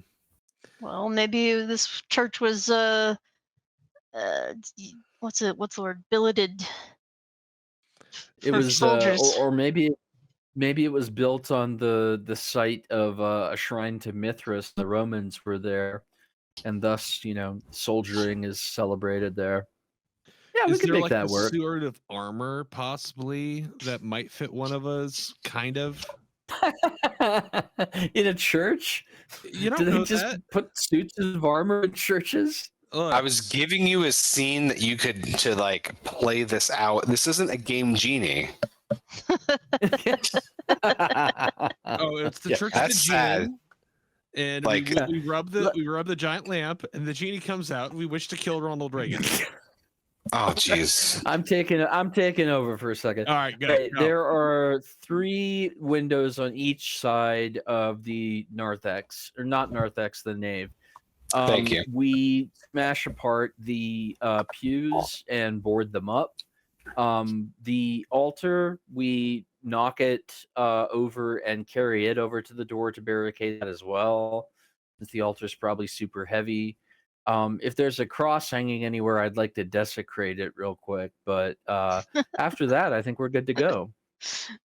Well, maybe this church was what's the word? Billeted. It was soldiers. Or maybe it was built on the site of a shrine to Mithras. The Romans were there, and thus, soldiering is celebrated there. Yeah, we could make that work. Is there like a sort of armor possibly that might fit one of us? Kind of. In a church? You don't Do know they just put suits of armor in churches? I was giving you a scene that you could to like play this out. This isn't a game genie. It's the church of the sad. And like, we rub the giant lamp, and the genie comes out. And we wish to kill Ronald Reagan. Oh, jeez. I'm taking over for a second. All right, go. There are 3 windows on each side of the narthex, or not narthex, the nave. Thank you. We smash apart the pews and board them up. The altar, we knock it over and carry it over to the door to barricade that as well, since the altar is probably super heavy. If there's a cross hanging anywhere, I'd like to desecrate it real quick. But after that, I think we're good to go.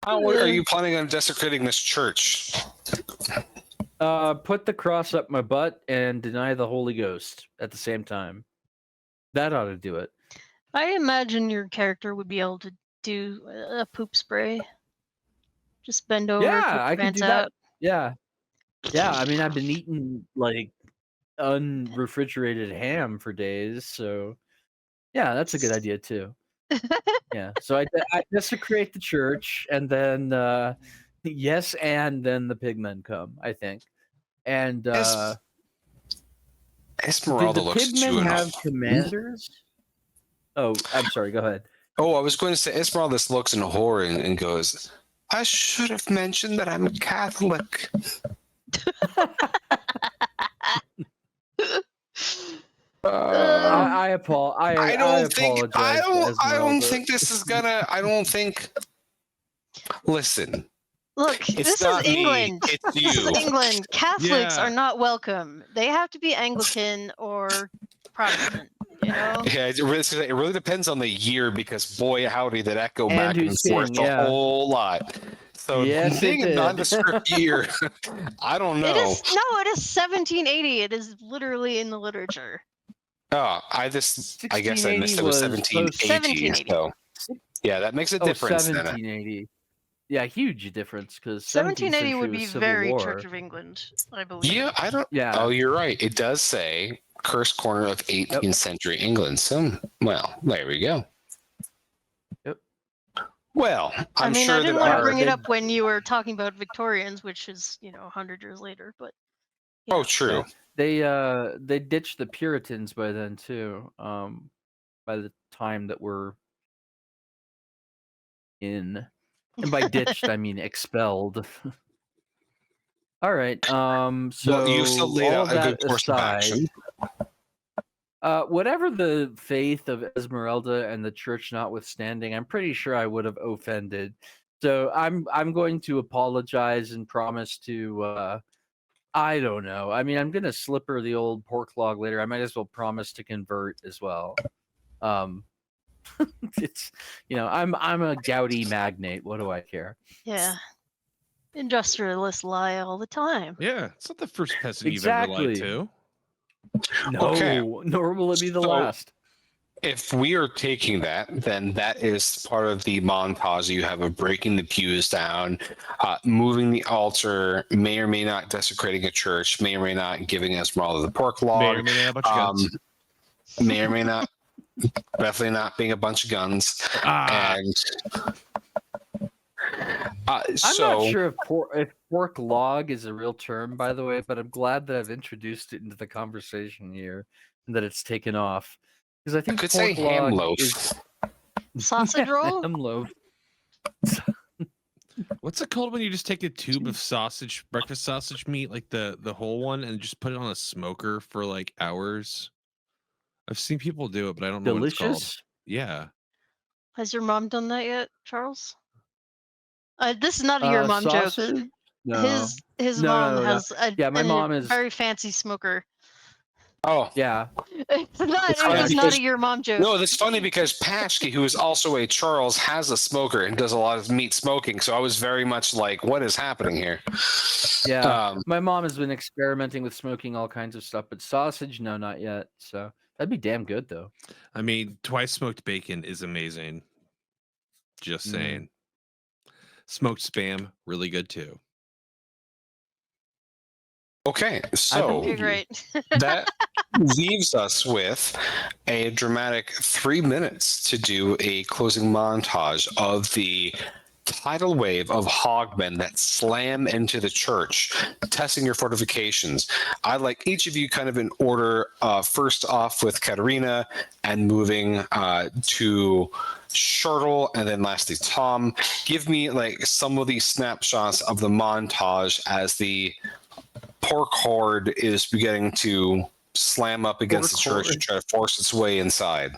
How are you planning on desecrating this church? Put the cross up my butt and deny the Holy Ghost at the same time. That ought to do it. I imagine your character would be able to do a poop spray. Just bend over. Yeah, I can do that. Out. Yeah. I mean, I've been eating like unrefrigerated ham for days, so yeah, that's a good idea too. Yeah, so I desecrate the church, and then yes, and then the pigmen come, I think, and Esmeralda looks at you. Pigmen have commanders. Oh, I'm sorry. Go ahead. Oh, I was going to say Esmeralda looks in horror and goes, "I should have mentioned that I'm Catholic." I apologize. I don't think this is gonna. I don't think. Listen. Look, this is England. It's you. This is England. Catholics are not welcome. They have to be Anglican or Protestant. Yeah, it really depends on the year, because boy howdy did that go back and forth a whole lot. So being a nondescript year, I don't know. It is 1780. It is literally in the literature. Oh, I guess I missed it. Was 1780. So yeah, that makes a difference. 1780. Yeah, huge difference, because 1780 would be very Church of England, I believe. Yeah, I don't. Yeah. Oh, you're right. It does say cursed corner of 18th century England. So, well, there we go. Yep. Well, I didn't want to bring it up when you were talking about Victorians, which is 100 years later, but. Yeah. Oh, true. They ditched the Puritans by then too. By the time that we're in. And by ditched, I mean expelled. All right. So you still laid out a good course of action. Whatever the faith of Esmeralda and the church notwithstanding, I'm pretty sure I would have offended. So I'm going to apologize and promise to I don't know. I mean, I'm gonna slip her the old pork log later. I might as well promise to convert as well. It's I'm a gouty magnate. What do I care? Yeah. Industrialists lie all the time. Yeah, it's not the first peasant you've ever lied Exactly. to. No, Okay. nor will it be the So- last. If we are taking that, then that is part of the montage you have of breaking the pews down, moving the altar, may or may not desecrating a church, may or may not giving Esmeralda the pork May log, or may not have a bunch of guns. may or may not, definitely not being a bunch of guns. And I'm so, not sure if pork log is a real term, by the way, but I'm glad that I've introduced it into the conversation here and that it's taken off. Because I I think could say pork ham log loaf. is Sausage roll? ham loaf. What's it called when you just take a tube of sausage, breakfast sausage meat, like the whole one, and just put it on a smoker for like hours? I've seen people do it, but I don't know what it's called. Delicious. Yeah. Has your mom done that yet, Charles? This is not a your mom joke. Sausage? No. His No, mom no, no. has a, Yeah, my mom is. very fancy smoker. Oh, Yeah. It's not. It's It funny was not because- a your mom joke. no, that's funny because Pashke, who is also a Charles, has a smoker and does a lot of meat smoking. So I was very much like, what is happening here? Yeah. My mom has been experimenting with smoking all kinds of stuff, but sausage, no, not yet. So that'd be damn good, though. I mean, twice smoked bacon is amazing. Just Mm. saying. Smoked spam, really good too. Okay, I so Okay, believe you. great. that leaves us with a dramatic 3 minutes to do a closing montage of the tidal wave of hogmen that slam into the church, testing your fortifications. I'd like each of you kind of in order, first off with Katerina and moving to Shirtle, and then lastly Tom. Give me like some of these snapshots of the montage as the pork horde is beginning to slam up against Pork the church horde. and try to force its way inside.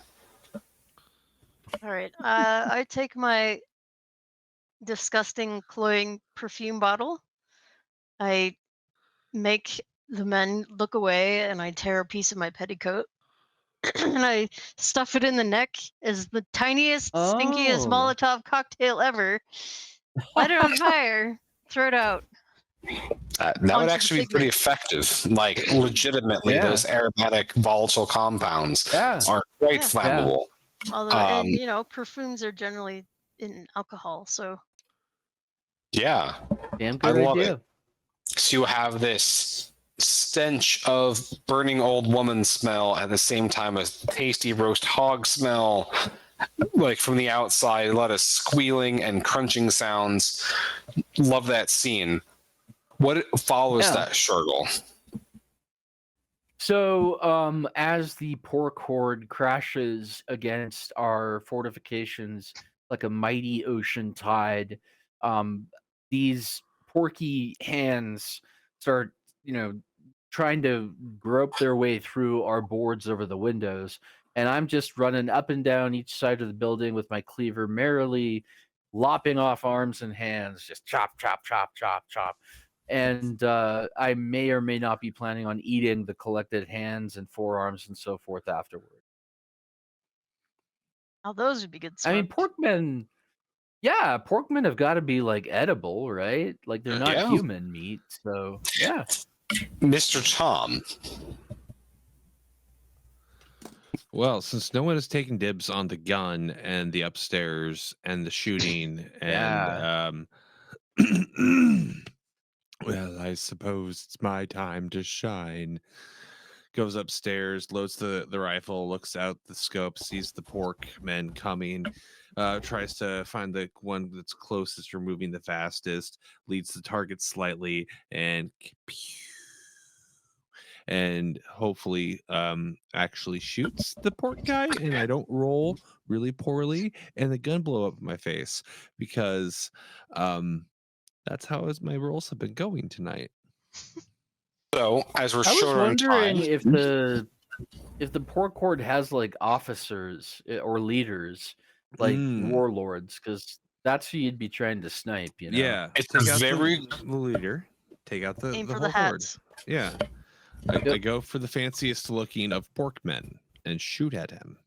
All right. I take my disgusting, cloying perfume bottle. I make the men look away, and I tear a piece of my petticoat, and I stuff it in the neck as the tiniest, stinkiest Oh. Molotov cocktail ever. Light it on fire. Throw it out. That would Onto the actually be pretty pigment. effective. Like, legitimately, Yeah. those aromatic volatile compounds Yeah. are quite Yeah. flammable. Although, and Um, you know, perfumes are generally in alcohol, so Yeah, Damn I good love idea. it. So you have this stench of burning old woman smell at the same time as tasty roast hog smell, like from the outside, a lot of squealing and crunching sounds. Love that scene. What follows Yeah. that, Shurgle? So, as the pork horde crashes against our fortifications like a mighty ocean tide, these porky hands start, trying to grope their way through our boards over the windows. And I'm just running up and down each side of the building with my cleaver, merrily lopping off arms and hands, just chop, chop, chop, chop, chop. And I may or may not be planning on eating the collected hands and forearms and so forth afterward. now those would be good. I mean, Smoked. porkmen have got to be like edible, right? Like they're not Yeah. human meat, so yeah. Mr. Tom. Well, since no one has taken dibs on the gun and the upstairs and the shooting and well, I suppose it's my time to shine. Goes upstairs, loads the rifle, looks out the scope, sees the pork men coming, tries to find the one that's closest or moving the fastest, leads the target slightly, and hopefully actually shoots the pork guy, and I don't roll really poorly, and the gun blow up in my face, because that's how my rolls have been going tonight. So, as we're I was short on wondering time, if the if the pork horde has like officers or leaders, like warlords, because that's who you'd be trying to snipe, you know? Yeah, It's take out very the leader, take out the Aim for whole the horde. hats. Yeah, I go for the fanciest looking of porkmen and shoot at him.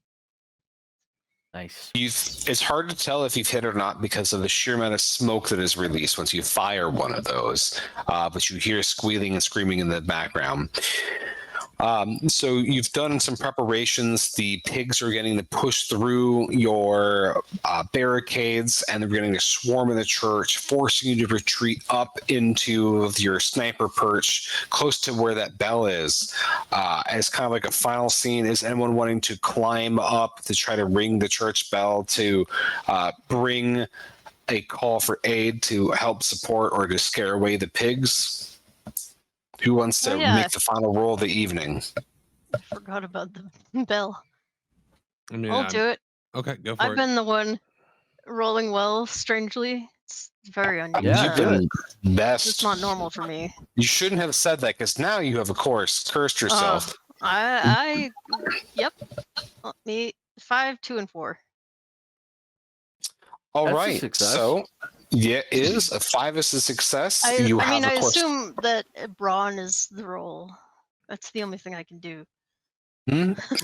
Nice. It's hard to tell if you've hit or not because of the sheer amount of smoke that is released once you fire one of those. But you hear squealing and screaming in the background. So you've done some preparations. The pigs are getting to push through your barricades, and they're getting to swarm in the church, forcing you to retreat up into your sniper perch, close to where that bell is. As kind of like a final scene, is anyone wanting to climb up to try to ring the church bell to bring a call for aid to help support or to scare away the pigs? Who wants to make the final roll of the evening? I forgot about the bell. I mean, I'll do it. Okay, go for I've it. been the one rolling well, strangely. It's very unusual. Yeah, do it. Best. It's not normal for me. You shouldn't have said that because now you have, of course, cursed yourself. Yep. Me 5, 2, and 4. All That's a right. success. So, yeah, is a 5 is a success. I of course, assume that brawn is the roll. That's the only thing I can do.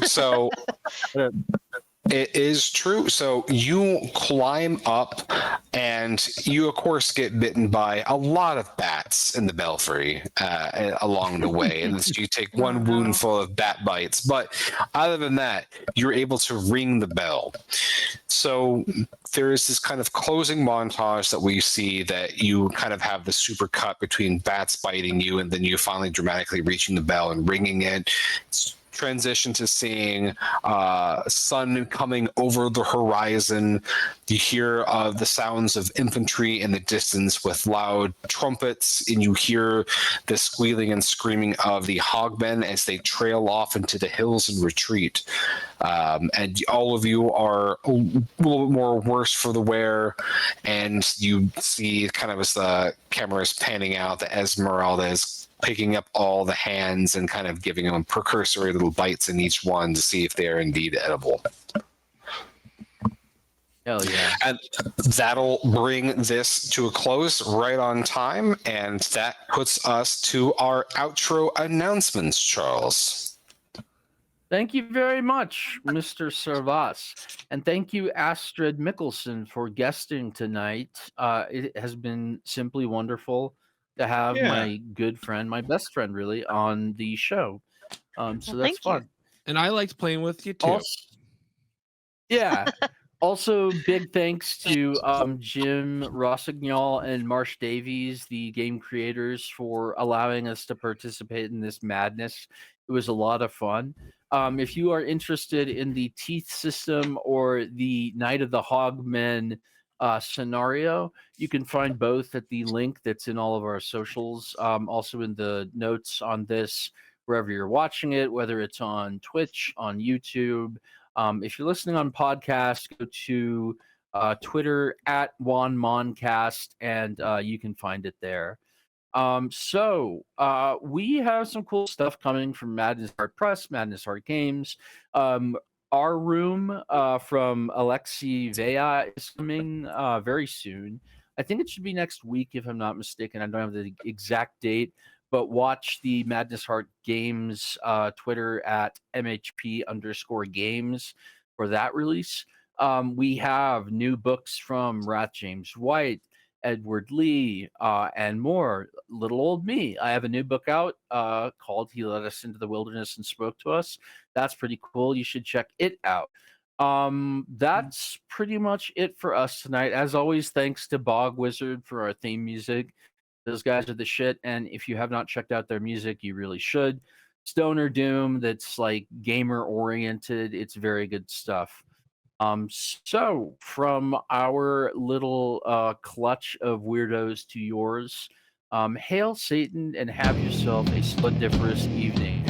So it is true. So you climb up, and you, of course, get bitten by a lot of bats in the belfry along the way. And you take one wound full of bat bites. But other than that, you're able to ring the bell. So there is this kind of closing montage that we see that you kind of have the super cut between bats biting you, and then you finally dramatically reaching the bell and ringing it. Transition to seeing sun coming over the horizon. You hear the sounds of infantry in the distance with loud trumpets, and you hear the squealing and screaming of the HOGMEN as they trail off into the hills and retreat. And all of you are a little bit more worse for the wear, and you see kind of as the camera is panning out that Esmeralda is picking up all the hands and kind of giving them precursory little bites in each one to see if they are indeed edible. Hell yeah. And that'll bring this to a close right on time, and that puts us to our outro announcements, Charles. Thank you very much, Mr. Servas. And thank you, Astrid Mickelson, for guesting tonight. It has been simply wonderful to have my good friend, my best friend, really, on the show. So that's fun. And I liked playing with you, too. Also, big thanks to Jim Rossignol and Marsh Davies, the game creators, for allowing us to participate in this madness. It was a lot of fun. If you are interested in the Teeth system or the Night of the Hogmen scenario, you can find both at the link that's in all of our socials, also in the notes on this, wherever you're watching it, whether it's on Twitch, on YouTube. If you're listening on podcast, go to Twitter at WanMoncast, and you can find it there. So we have some cool stuff coming from Madness Heart Press, Madness Heart Games. Our room from Alexei Vea is coming very soon. I think it should be next week, if I'm not mistaken. I don't have the exact date, but watch the Madness Heart Games Twitter at MHP_games for that release. We have new books from Wrath James White, Edward Lee, and more. Little old me. I have a new book out called He Led Us into the Wilderness and Spoke to Us. That's pretty cool. You should check it out. That's pretty much it for us tonight. As always, thanks to Bog Wizard for our theme music. Those guys are the shit, and if you have not checked out their music, you really should. Stoner Doom, that's like gamer oriented. It's very good stuff. So from our little clutch of weirdos to yours, hail Satan and have yourself a splendiferous evening.